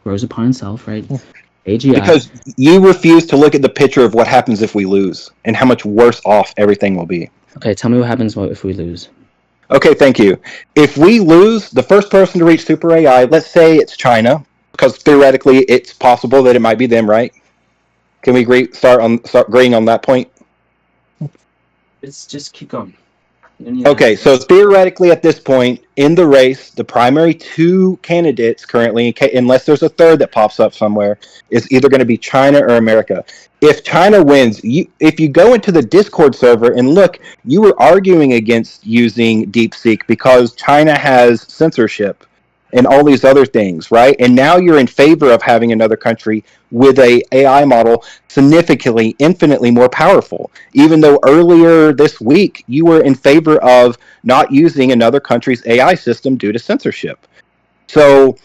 grows upon itself, right? AGI. Because you refuse to look at the picture of what happens if we lose and how much worse off everything will be. Okay, tell me what happens if we lose. Okay, thank you. If we lose, the first person to reach super AI, let's say it's China, because theoretically it's possible that it might be them, right? Can we start agreeing on that point? It's just keep going. Okay, so theoretically at this point in the race, the primary two candidates currently, unless there's a third that pops up somewhere, is either going to be China or America. If China wins, if you go into the Discord server and look, you were arguing against using DeepSeek because China has censorship and all these other things, right? And now you're in favor of having another country with a AI model significantly, infinitely more powerful. Even though earlier this week you were in favor of not using another country's AI system due to censorship. So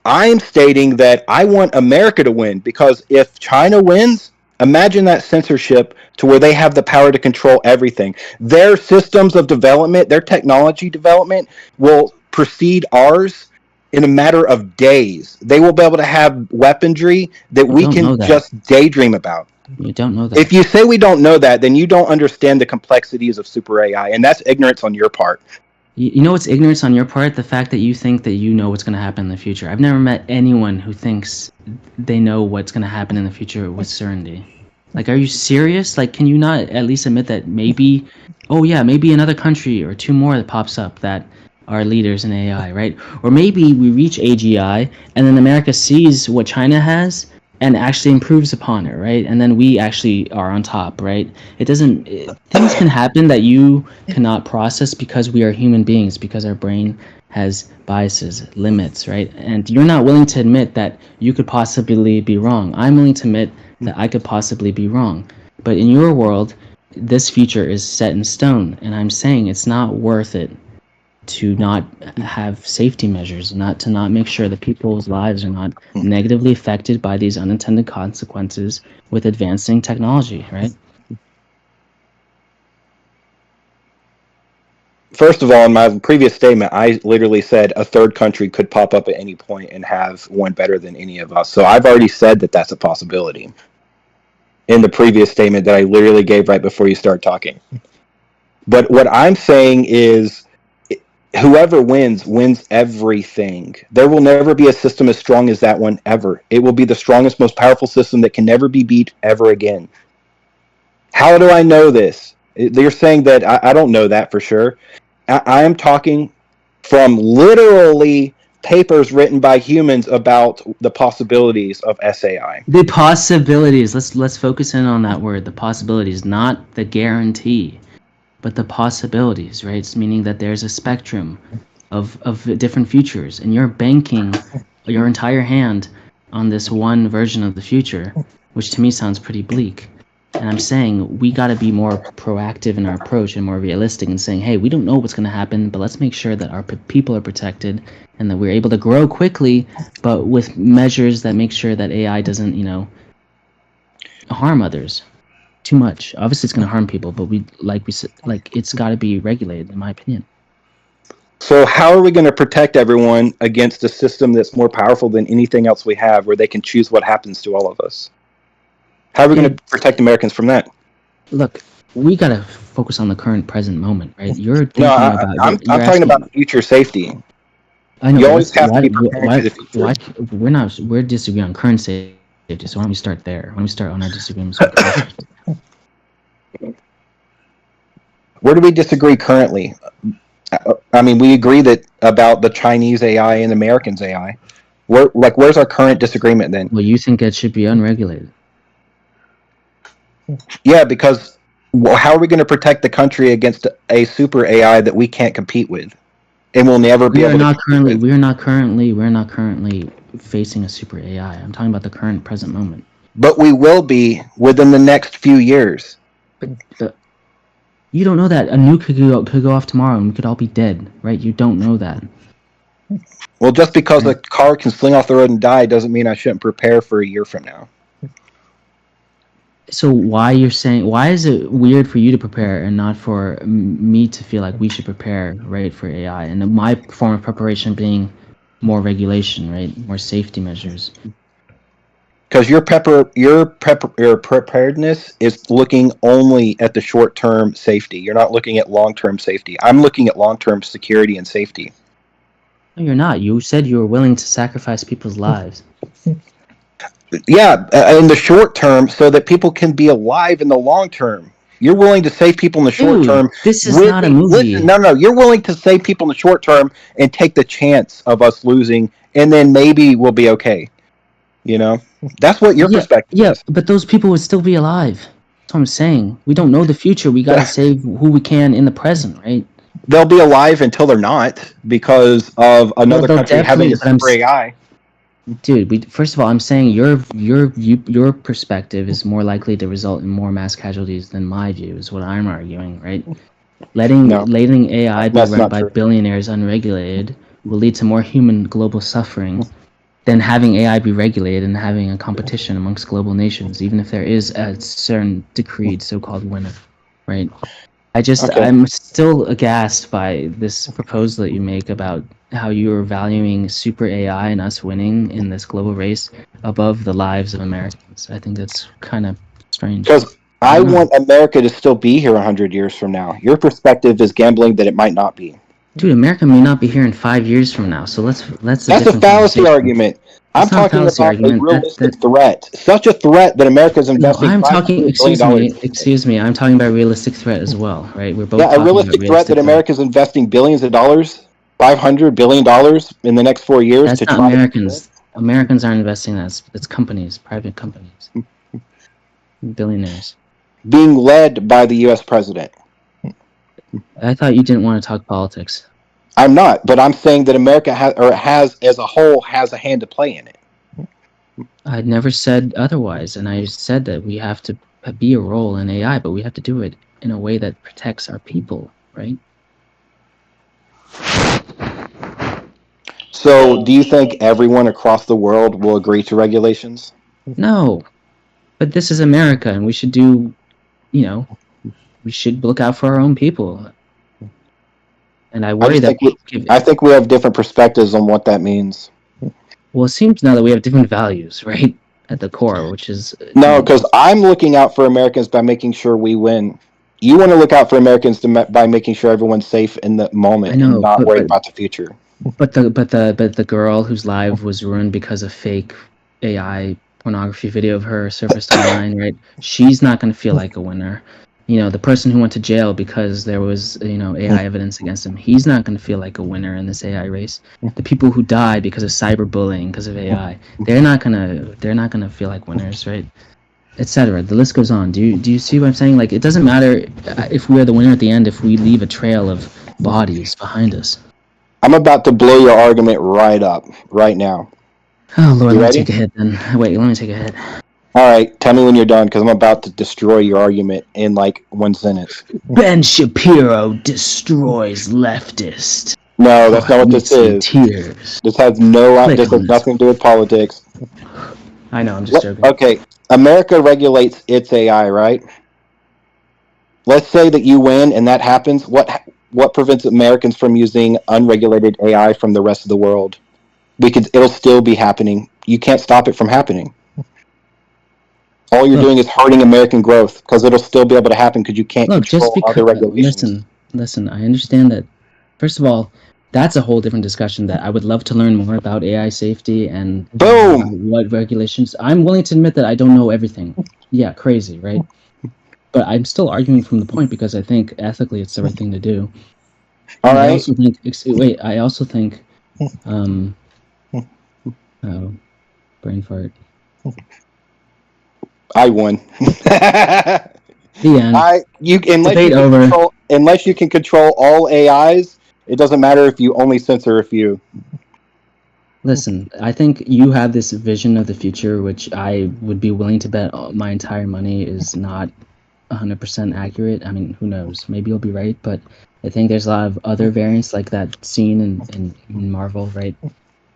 I'm stating that I want America to win because if China wins, imagine that censorship to where they have the power to control everything. Their systems of development, their technology development will precede ours in a matter of days. They will be able to have weaponry that we can just daydream about. You don't know that. If you say we don't know that, then you don't understand the complexities of super AI, and that's ignorance on your part. You know what's ignorance on your part? The fact that you think that you know what's going to happen in the future. I've never met anyone who thinks they know what's going to happen in the future with certainty. Like, are you serious? Like, can you not at least admit that maybe, oh yeah, maybe another country or two more that pops up that are leaders in AI, right? Or maybe we reach AGI and then America sees what China has and actually improves upon it, right? And then we actually are on top, right? Things can happen that you cannot process because we are human beings, because our brain has biases, limits, right? And you're not willing to admit that you could possibly be wrong. I'm willing to admit that I could possibly be wrong. But in your world, this future is set in stone, and I'm saying it's not worth it to not have safety measures, to not make sure that people's lives are not negatively affected by these unintended consequences with advancing technology, right? First of all, in my previous statement, I literally said a third country could pop up at any point and have one better than any of us. So I've already said that that's a possibility in the previous statement that I literally gave right before you start talking. But what I'm saying is whoever wins everything. There will never be a system as strong as that one ever. It will be the strongest, most powerful system that can never be beat ever again. How do I know this? You're saying that I don't know that for sure. I am talking from literally papers written by humans about the possibilities of SAI. The possibilities. Let's focus in on that word. The possibilities, not the guarantee, but the possibilities, right? It's meaning that there's a spectrum of different futures, and you're banking your entire hand on this one version of the future, which to me sounds pretty bleak. And I'm saying we got to be more proactive in our approach and more realistic in saying, hey, we don't know what's going to happen, but let's make sure that our people are protected and that we're able to grow quickly, but with measures that make sure that AI doesn't, harm others too much. Obviously, it's going to harm people, but it's got to be regulated, in my opinion. So how are we going to protect everyone against a system that's more powerful than anything else we have, where they can choose what happens to all of us? How are we going Okay, to protect Americans from that? look, we gotta focus on the current present moment, right? You're No, thinking about I'm you're talking about asking. future safety. I know, You but always let's have to be preparing for the future. why we're disagreeing on current safety. So why don't we start there? Why don't we start on our disagreements with current safety? Where do we disagree currently? I mean, we agree that about the Chinese AI and Americans AI. Where's our current disagreement then? Well, you think it should be unregulated. Yeah, because how are we going to protect the country against a super AI that we can't compete with, and will never be We are able to not compete currently with? we're not currently facing a super AI. I'm talking about the current present moment. But we will be within the next few years. But you don't know that a nuke could go off tomorrow and we could all be dead, right? You don't know that. Well, just because a Right. car can sling off the road and die doesn't mean I shouldn't prepare for a year from now. So why is it weird for you to prepare and not for me to feel like we should prepare, right, for AI? And my form of preparation being more regulation, right, more safety measures. Because your preparedness is looking only at the short term safety. You're not looking at long term safety. I'm looking at long term security and safety. No, you're not. You said you were willing to sacrifice people's lives. Yeah, in the short term, so that people can be alive in the long term. You're willing to save people in the short Dude, term this is with not a the listen. movie. No. You're willing to save people in the short term and take the chance of us losing, and then maybe we'll be okay. You know, that's what your Yeah, perspective yeah, is. but those people would still be alive. That's what I'm saying. We don't know the future. We got to save who we can in the present, right? They'll be alive until they're not because of Well, another they'll country having definitely. a But I'm, super AI. dude. First of all, I'm saying your perspective is more likely to result in more mass casualties than my view. Is what I'm arguing, right? No, Letting AI be that's run not by true. billionaires unregulated will lead to more human global suffering than having AI be regulated and having a competition amongst global nations, even if there is a certain decreed so-called winner, right? Okay, I'm still aghast by this proposal that you make about how you are valuing super AI and us winning in this global race above the lives of Americans. I think that's kind of strange. because I I don't know. want America to still be here 100 years from now. Your perspective is gambling that it might not be. Dude, America may not be here in 5 years from now, so that's a That's a different fallacy conversation. argument. I'm That's not a talking fallacy about a argument. That realistic threat. Such a threat that America's No, investing I'm talking. $500 billion. Excuse me. I'm talking about realistic threat as well, right? We're both Yeah, a talking about realistic threat that realistic threat. America's investing billions of dollars, $500 billion in the next 4 years That's to not try to prevent. Americans. Americans aren't investing that. It's companies, private companies, billionaires. Being led by the U.S. president. I thought you didn't want to talk politics. I'm not, but I'm saying that America has as a whole has a hand to play in it. I'd never said otherwise, and I said that we have to be a role in AI, but we have to do it in a way that protects our people, right? So, do you think everyone across the world will agree to regulations? No, but this is America, and we should do, you know, we should look out for our own people. And I I worry just that think I think we have different perspectives on what that means. well, it seems now that we have different values, right, at the core, which is No, because I'm looking out for Americans by making sure we win. You want to look out for Americans by making sure everyone's safe in the I moment and know, not worried about the future. but the girl whose life was ruined because of fake AI pornography video of her surfaced online, right? She's not going to feel like a winner. You know, the person who went to jail because there was, AI evidence against him, he's not going to feel like a winner in this AI race. The people who died because of cyberbullying, because of AI, they're not gonna feel like winners, right? Etc. The list goes on. Do you see what I'm saying? Like, it doesn't matter if we are the winner at the end if we leave a trail of bodies behind us. I'm about to blow your argument right up, right now. Oh Lord, You let me ready? take a hit then. Wait, let me take a hit. All right, tell me when you're done because I'm about to destroy your argument in like one sentence. Ben Shapiro destroys leftist. No, that's Oh, not it what this makes me is. tears. This has Click this on has this. nothing to do with politics. I know, I'm just joking. Okay, America regulates its AI, right? Let's say that you win and that happens. what prevents Americans from using unregulated AI from the rest of the world? It'll still be happening. You can't stop it from happening. All you're Look, doing is hurting American growth because it'll still be able to happen because you can't look, just control because other regulations. listen, I understand that. First of all, that's a whole different discussion that I would love to learn more about AI safety and Boom! what regulations. I'm willing to admit that I don't know everything. Yeah, crazy, right? But I'm still arguing from the point because I think ethically it's the right thing to do. All And I right. also think wait, I also think oh, brain fart. I won. The end. Debate over. Unless you can control all AIs, it doesn't matter if you only censor a few. Listen, I think you have this vision of the future, which I would be willing to bet my entire money is not 100% accurate. I mean, who knows? Maybe you'll be right, but I think there's a lot of other variants like that scene in Marvel, right?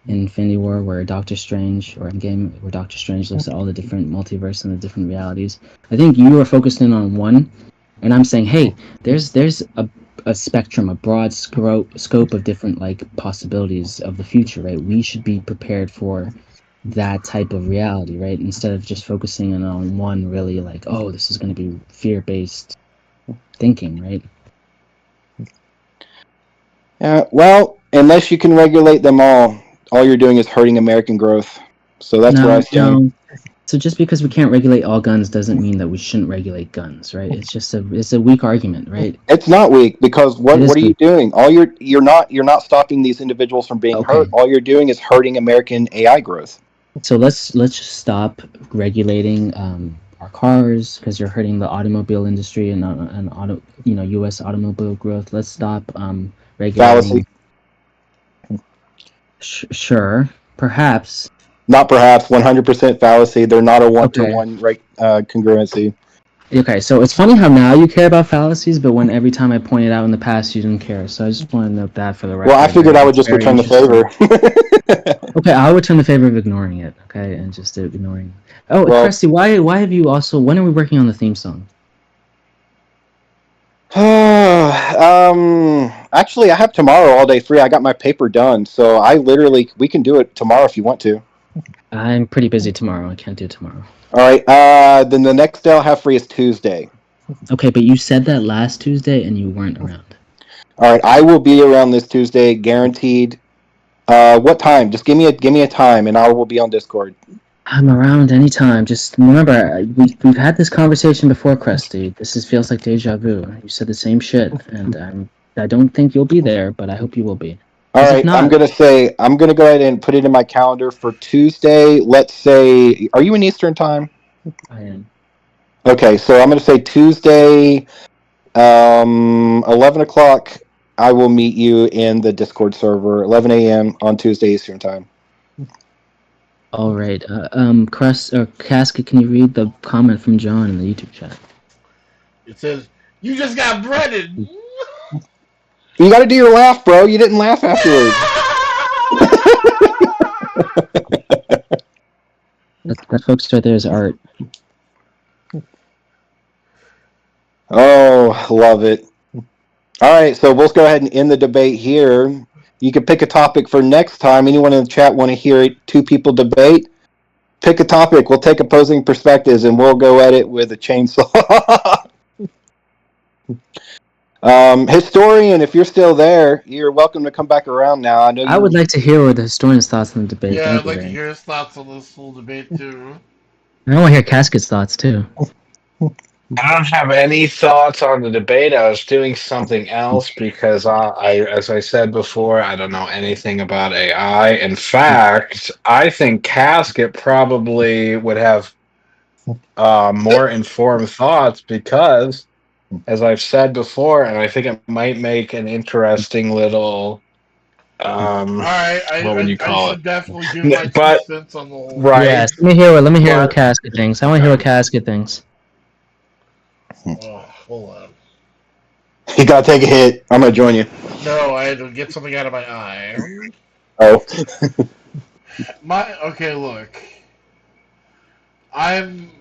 In Infinity War, where Doctor Strange, or in Game, where Doctor Strange looks at all the different multiverse and the different realities. I think you are focused in on one, and I'm saying, hey, there's a spectrum, a broad scope of different like possibilities of the future, right? We should be prepared for that type of reality, right? Instead of just focusing on one really like, oh, this is going to be fear-based thinking, right? Well, unless you can regulate them all you're doing is hurting American growth. So that's where I stand. No. So just because we can't regulate all guns doesn't mean that we shouldn't regulate guns, right? It's a weak argument, right? It's not weak because It is what are you weak. doing? You're not stopping these individuals from being hurt. Okay. All you're doing is hurting American AI growth. So let's just stop regulating our cars because you're hurting the automobile industry and U.S. automobile growth. Let's stop Fallacy. regulating. Sure, perhaps. Not perhaps 100% fallacy. They're not a Okay. one-to-one congruency. Okay, so it's funny how now you care about fallacies, but when every time I pointed out in the past you didn't care. So I just want to note that for the record. Well, I figured I would It's just very return the interesting. favor. Okay, I'll return the favor of ignoring it. Okay, and just ignoring. Oh, Well, Krusty, why have you also? When are we working on the theme song? actually, I have tomorrow all day free. I got my paper done, so we can do it tomorrow if you want to. I'm pretty busy tomorrow. I can't do tomorrow. All right. Then the next day I'll have free is Tuesday. Okay, but you said that last Tuesday and you weren't around. All right. I will be around this Tuesday, guaranteed. What time? Just give me a time, and I will be on Discord. I'm around anytime. Just remember, we've had this conversation before, Krusty. Feels like deja vu. You said the same shit, and I don't think you'll be there, but I hope you will be. All Because if right. I'm not, gonna go ahead and put it in my calendar for Tuesday. Let's say, are you in Eastern time? I am. Okay, so I'm gonna say Tuesday, 11 o'clock. I will meet you in the Discord server, 11 a.m. on Tuesday Eastern time. All right. Crust or Casket, can you read the comment from John in the YouTube chat? It says, "You just got breaded." You got to do your laugh, bro. You didn't laugh afterwards. That folks right there is art. Oh, love it. All right, so we'll go ahead and end the debate here. You can pick a topic for next time. Anyone in the chat want to hear two people debate? Pick a topic. We'll take opposing perspectives and we'll go at it with a chainsaw. Historian, if you're still there, you're welcome to come back around now. I know I would like to hear what the historian's thoughts on the debate. Yeah, Thank I'd you like to very much. hear his thoughts on this whole debate too. I want to hear Casket's thoughts too. I don't have any thoughts on the debate. I was doing something else because as I said before, I don't know anything about AI. In fact, I think Casket probably would have more informed thoughts because, as I've said before, and I think it might make an interesting little, All right, what would you I call it? should definitely give my But 2 cents on the whole right, thing. Yes. Let me hear what but Casket thinks. I want to hear what Casket thinks. Oh, hold on. You gotta take a hit. I'm gonna join you. No, I had to get something out of my eye. Oh, Okay, look. I'm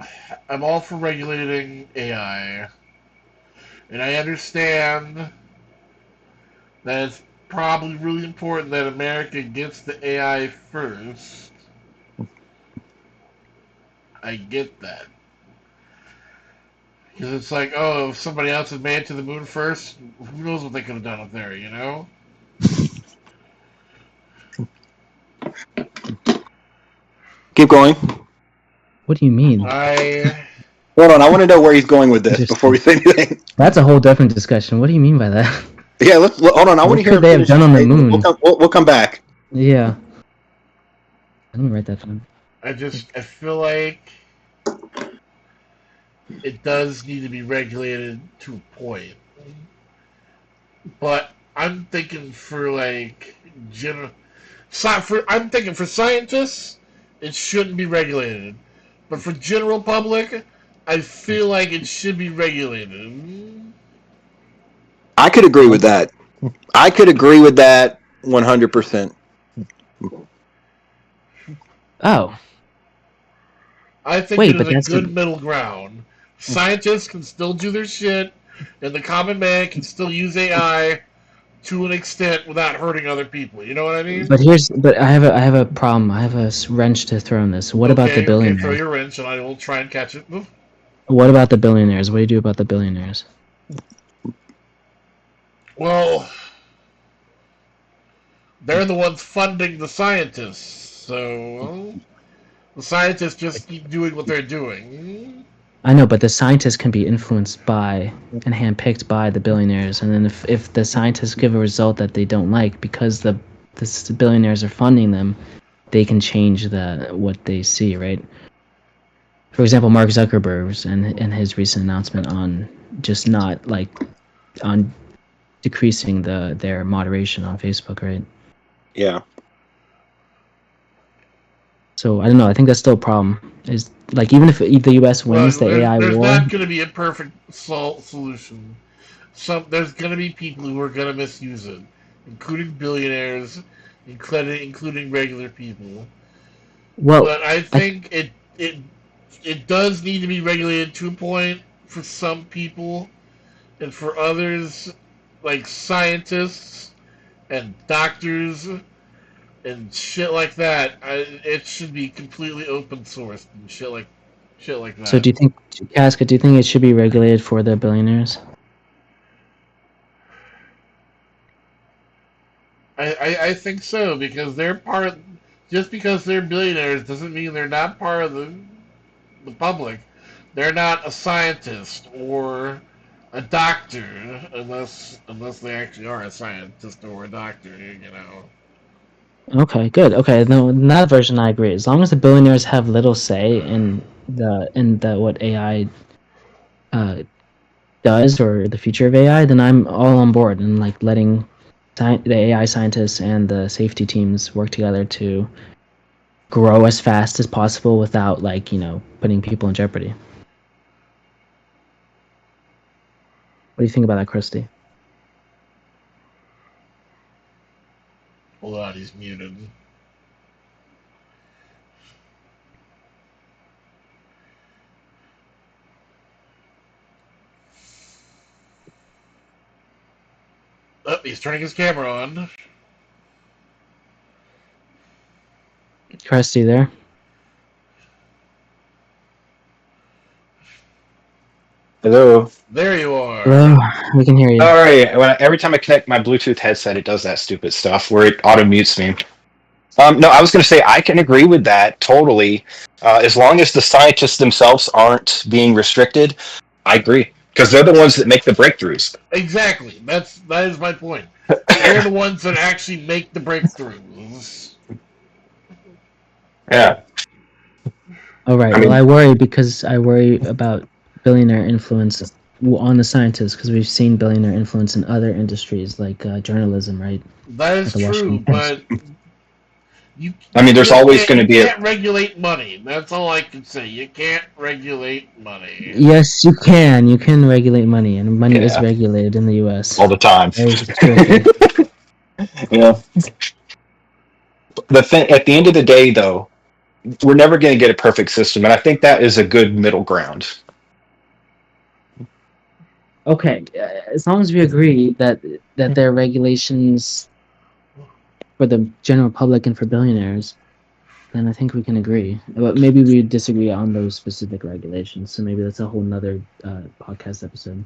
I'm all for regulating AI, and I understand that it's probably really important that America gets the AI first. I get that. Because it's like, oh, if somebody else had made it to the moon first, who knows what they could have done up there, you know? Keep going. What do you mean? I. Hold on, I want to know where he's going with this before Interesting. we say anything. That's a whole different discussion. What do you mean by that? Yeah, hold on. I want What to hear could him they have finish done his on the statement. moon? We'll come back. Yeah. Let me write that down. I feel like it does need to be regulated to a point. But I'm thinking for like general. I'm thinking for scientists, it shouldn't be regulated. But for general public, I feel like it should be regulated. I could agree with that. I could agree with that 100%. Oh, I think wait, it is but a that's good the. middle ground. Scientists can still do their shit, and the common man can still use AI to an extent without hurting other people. You know what I mean? But I have a problem. I have a wrench to throw in this. What about the Okay, throw billionaires? your wrench, and I will try and catch it. What about the billionaires? What do you do about the billionaires? Well, they're the ones funding the scientists, so the scientists just keep doing what they're doing. I know, but the scientists can be influenced by and handpicked by the billionaires, and then if the scientists give a result that they don't like because the billionaires are funding them, they can change what they see, right? For example, Mark Zuckerberg's and his recent announcement on just not like on decreasing their moderation on Facebook, right? Yeah. So I don't know. I think that's still a problem. Is like even if the U.S. Well, wins the AI there's war, not going to be a perfect solution. There's going to be people who are going to misuse it, including billionaires, including regular people. well, But I I think it does need to be regulated to a point for some people, and for others, like scientists and doctors and shit like that, it should be completely open sourced and shit like so that. do you think, Casca? Do you think it should be regulated for the billionaires? I think so because they're part. Just because they're billionaires doesn't mean they're not part of the public. They're not a scientist or a doctor unless they actually are a scientist or a doctor. You know. Okay, good. Okay, no, in that version I agree. As long as the billionaires have little say in the what AI uh, does or the future of AI, then I'm all on board and like letting the AI scientists and the safety teams work together to grow as fast as possible without like putting people in jeopardy. What do you think about that, Christy? Hold on, he's muted. Oh, he's turning his camera on. Christy, there? Hello. There you are. Hello, we can hear you. All right. Every time I connect my Bluetooth headset, it does that stupid stuff where it auto mutes me. No, I was going to say I can agree with that totally. As long as the scientists themselves aren't being restricted, I agree because they're the ones that make the breakthroughs. Exactly. That is my point. They're the ones that actually make the breakthroughs. Yeah. All right. I Well, mean, I worry about billionaire influence on the scientists because we've seen billionaire influence in other industries like journalism, right? That At is the true, Washington Post. but you there's always going to you be a. can't regulate money. That's all I can say. You can't regulate money. Yes, you can. You can regulate money, and money is Yeah, regulated in the U.S. all the time. Very strictly. Yeah. The thing at the end of the day, though, we're never going to get a perfect system, and I think that is a good middle ground. Okay, as long as we agree that there are regulations for the general public and for billionaires, then I think we can agree. But maybe we disagree on those specific regulations. So maybe that's a whole nother podcast episode.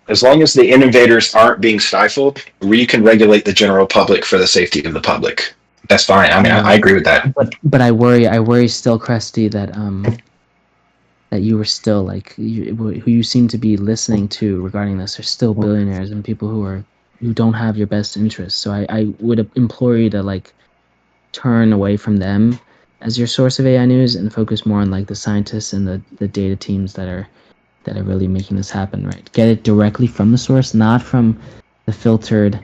As long as the innovators aren't being stifled, we can regulate the general public for the safety of the public. That's fine. I mean, I agree with that. But I worry still, Cresty, that you were still like who you seem to be listening to regarding this are still billionaires and people who don't have your best interests. So I would implore you to like turn away from them as your source of AI news and focus more on like the scientists and the data teams that are really making this happen, right? Get it directly from the source, not from the filtered,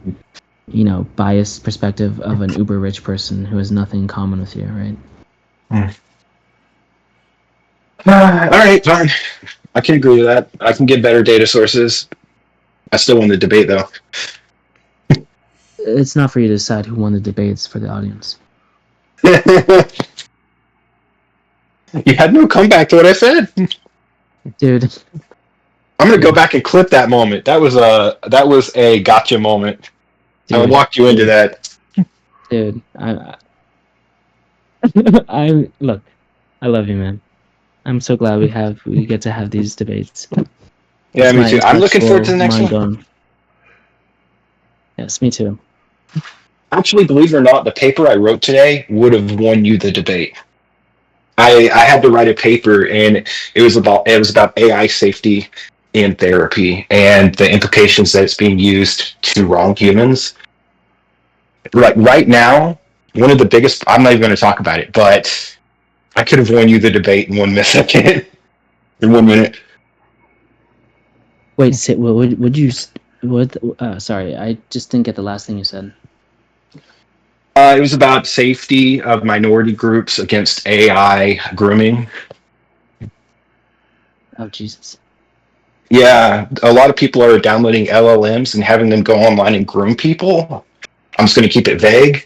biased perspective of an uber rich person who has nothing in common with you, right? All right, fine. I can agree with that. I can get better data sources. I still won the debate, though. It's not for you to decide who won the debates, for the audience. You had no comeback to what I said, dude. I'm gonna go back and clip that moment. That was a gotcha moment. I walked you into that, dude. Look. I love you, man. I'm so glad we get to have these debates. Yeah, me too. I'm looking forward to the next one. Going. Yes, me too. Actually, believe it or not, the paper I wrote today would have won you the debate. I had to write a paper, and it was about AI safety in therapy and the implications that it's being used to wrong humans. Right now, one of the biggest. I'm not even going to talk about it, but I could have won you the debate in 1 second. In 1 minute. Wait, would you? What? Sorry, I just didn't get the last thing you said. It was about safety of minority groups against AI grooming. Oh, Jesus. Yeah, a lot of people are downloading LLMs and having them go online and groom people. I'm just going to keep it vague.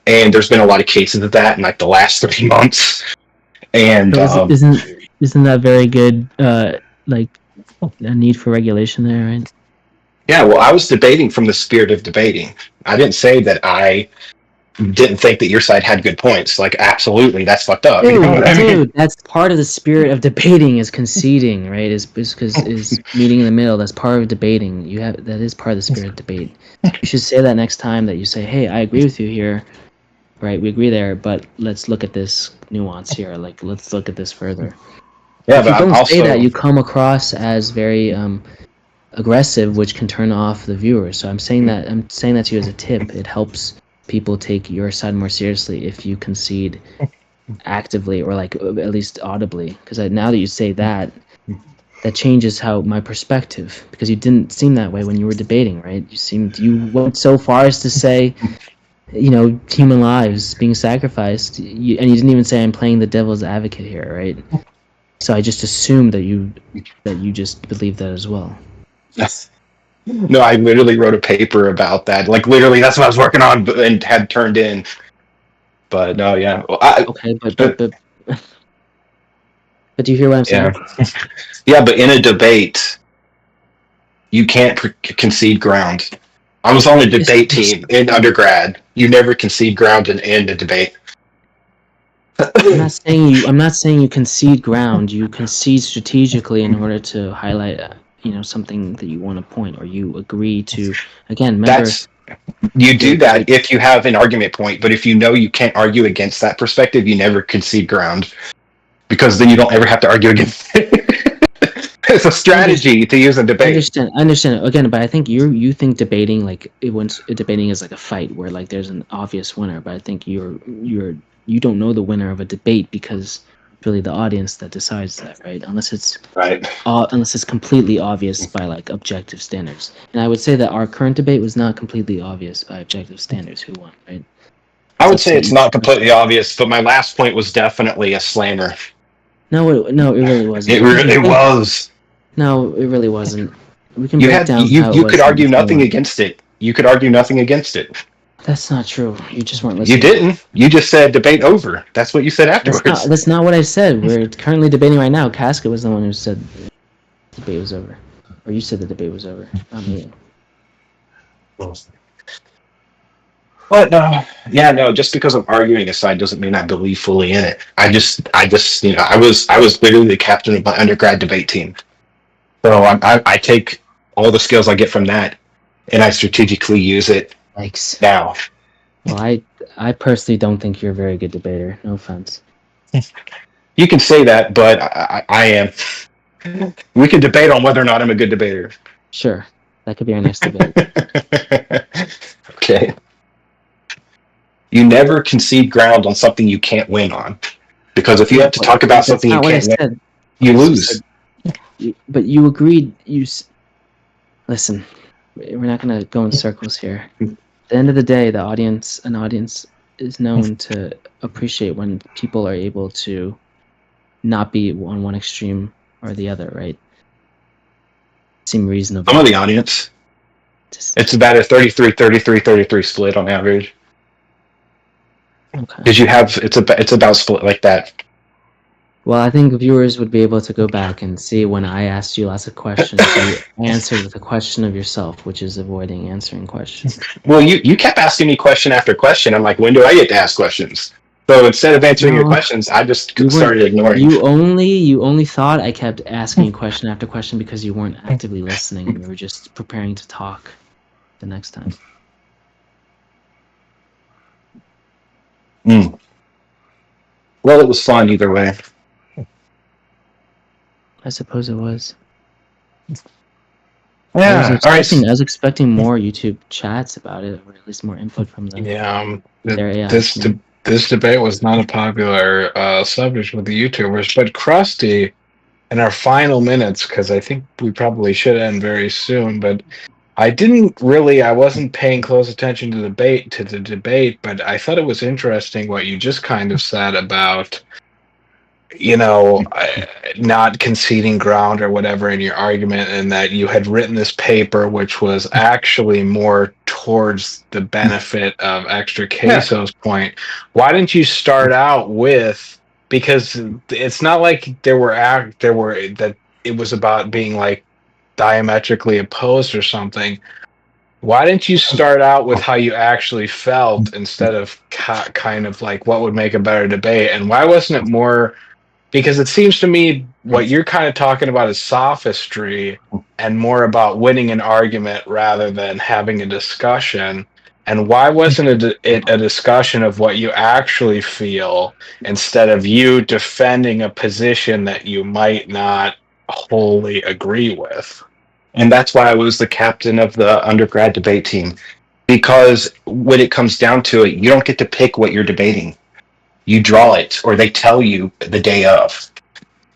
And there's been a lot of cases of that in like the last 3 months. And so isn't that very good? Like a need for regulation there, right? Yeah, well, I was debating from the spirit of debating. I didn't say that I didn't think that your side had good points. Like, absolutely, that's fucked up. Dude, you know what I mean? That's part of the spirit of debating is conceding, right? Is meeting in the middle. That's part of debating. That is part of the spirit of debate. You should say that next time that you say, "Hey, I agree with you here." Right, we agree there, but let's look at this nuance here. Like, let's look at this further. Yeah, if but you don't say that, you come across as very aggressive, which can turn off the viewers. So I'm saying that to you as a tip. It helps people take your side more seriously if you concede actively or like at least audibly. Because now that you say that, that changes how my perspective. Because you didn't seem that way when you were debating, right? You went so far as to say, human lives being sacrificed, and you didn't even say I'm playing the devil's advocate here, right? So I just assumed that you just believe that as well. No, I literally wrote a paper about that. Like, literally, that's what I was working on and had turned in. But no, yeah. Well, okay, but do you hear what I'm saying? Yeah, but in a debate, you can't concede ground. I was on a debate team in undergrad. You never concede ground in a debate. I'm not saying you concede ground. You concede strategically in order to highlight, something that you want to point, or you agree to. Again, remember. You do that if you have an argument point, but if you know you can't argue against that perspective, you never concede ground, because then you don't ever have to argue against it. It's a strategy to use in debate. I understand again, but I think you think debating debating is like a fight where like there's an obvious winner, but I think you don't know the winner of a debate because it's really the audience that decides that, right? Unless it's completely obvious by like objective standards. And I would say that our current debate was not completely obvious by objective standards who won, right? I would say it's not completely obvious, but my last point was definitely a slammer. No, it really wasn't. It was. No, it really wasn't. We can break down. You could argue nothing against it. You could argue nothing against it. That's not true. You just weren't listening. You didn't. You just said debate over. That's what you said afterwards. That's not what I said. We're currently debating right now. Casket was the one who said. The debate was over. Or you said the debate was over, not me. But no. Just because I'm arguing a side doesn't mean I believe fully in it. I just, I was literally the captain of my undergrad debate team. So I take all the skills I get from that, and I strategically use it Yikes. now. Well, I personally don't think you're a very good debater. No offense. You can say that, but I am. We can debate on whether or not I'm a good debater. Sure, that could be our next debate. Okay. You never concede ground on something you can't win on. Because if you have to talk about something you can't win, you lose. But you agreed. Listen. We're not gonna go in circles here. At the end of the day, an audience is known to appreciate when people are able to not be on one extreme or the other, right? Seem reasonable. Some of the audience. It's about a 33 split on average. Okay. Because it's about split like that. Well, I think viewers would be able to go back and see when I asked you lots of questions, you answered with a question of yourself, which is avoiding answering questions. Well, you kept asking me question after question. I'm like, when do I get to ask questions? So instead of answering your questions, I just started ignoring. You only thought I kept asking you question after question because you weren't actively listening. You were just preparing to talk the next time. Well, it was fun either way. I suppose it was. Yeah. I was expecting more YouTube chats about it, or at least more input from them. Yeah. This debate was not a popular subject with the YouTubers, but Krusty, in our final minutes, because I think we probably should end very soon, but I wasn't paying close attention to the debate, but I thought it was interesting what you just kind of said about, not conceding ground or whatever in your argument, and that you had written this paper which was actually more towards the benefit of extra queso's point. Why didn't you start out with, because it's not like that it was about being like diametrically opposed or something. Why didn't you start out with how you actually felt instead of kind of like what would make a better debate? And why wasn't it more, because it seems to me what you're kind of talking about is sophistry and more about winning an argument rather than having a discussion. And why wasn't it a discussion of what you actually feel instead of you defending a position that you might not wholly agree with? And that's why I was the captain of the undergrad debate team. Because when it comes down to it, you don't get to pick what you're debating. You draw it, or they tell you the day of.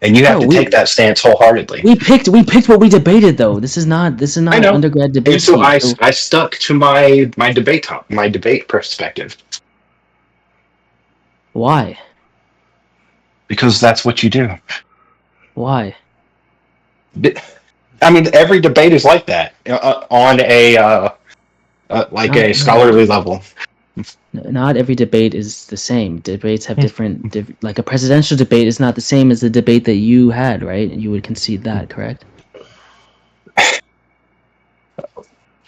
And you have to take that stance wholeheartedly. We picked what we debated, though. This is not undergrad debate. And so I stuck to my debate perspective. Why? Because that's what you do. Why? I mean, every debate is like that on a a scholarly level. Not every debate is the same. Debates have different. Like a presidential debate is not the same as the debate that you had, right? You would concede that, correct?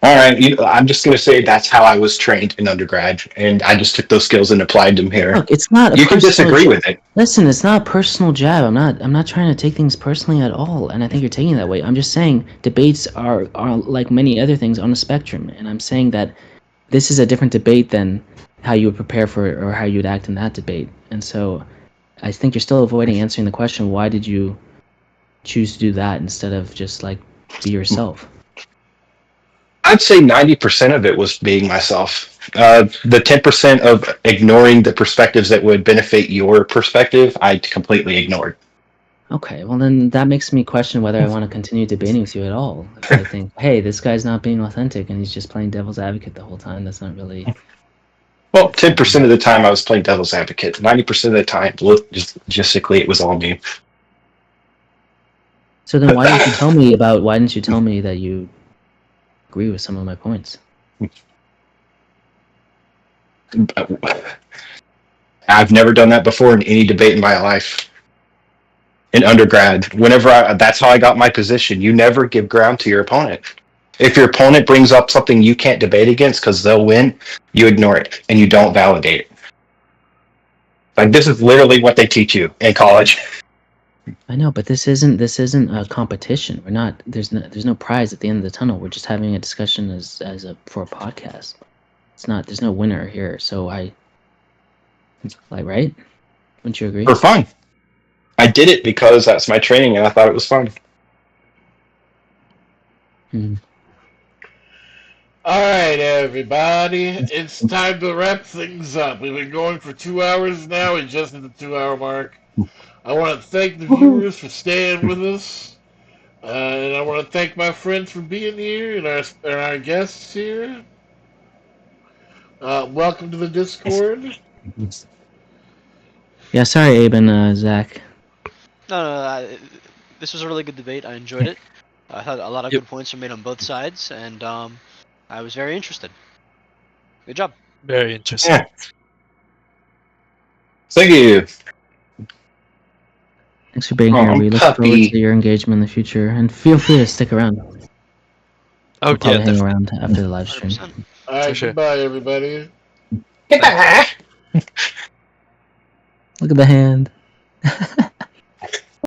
All right, I'm just going to say that's how I was trained in undergrad, and I just took those skills and applied them here. Look, it's not. You can disagree with it. Listen, it's not a personal jab. I'm not trying to take things personally at all, and I think you're taking it that way. I'm just saying debates are like many other things on a spectrum, and I'm saying that this is a different debate than how you would prepare for it or how you would act in that debate. And so, I think you're still avoiding answering the question: why did you choose to do that instead of just like be yourself? I'd say 90% of it was being myself. The 10% of ignoring the perspectives that would benefit your perspective, I completely ignored. Okay, well then that makes me question whether I want to continue debating with you at all. If I think, hey, this guy's not being authentic and he's just playing devil's advocate the whole time, that's not really... Well, 10% of the time I was playing devil's advocate. 90% of the time, logistically, it was all me. So then why didn't you tell me that you agree with some of my points? I've never done that before in any debate in my life. in undergrad. That's how I got my position. You never give ground to your opponent. If your opponent brings up something you can't debate against because they'll win, you ignore it and you don't validate it. Like, this is literally what they teach you in college. I know, but this isn't a competition. We're not. There's no prize at the end of the tunnel. We're just having a discussion for a podcast. It's not. There's no winner here. So right? Wouldn't you agree? For fun. I did it because that's my training and I thought it was fun. All right, everybody. It's time to wrap things up. We've been going for 2 hours now. We just hit the 2 hour mark. I want to thank the viewers for staying with us. And I want to thank my friends for being here and our guests here. Welcome to the Discord. Yeah, sorry, Abe and Zach. No, this was a really good debate. I enjoyed it. I thought a lot of good points were made on both sides, and I was very interested. Good job. Very interesting. Yeah. Thank you. Thanks for being here. We look forward to your engagement in the future, and feel free to stick around. Oh, we'll probably yeah, hang around after the live stream. 100%. All right, sure. goodbye, everybody. Look at the hand.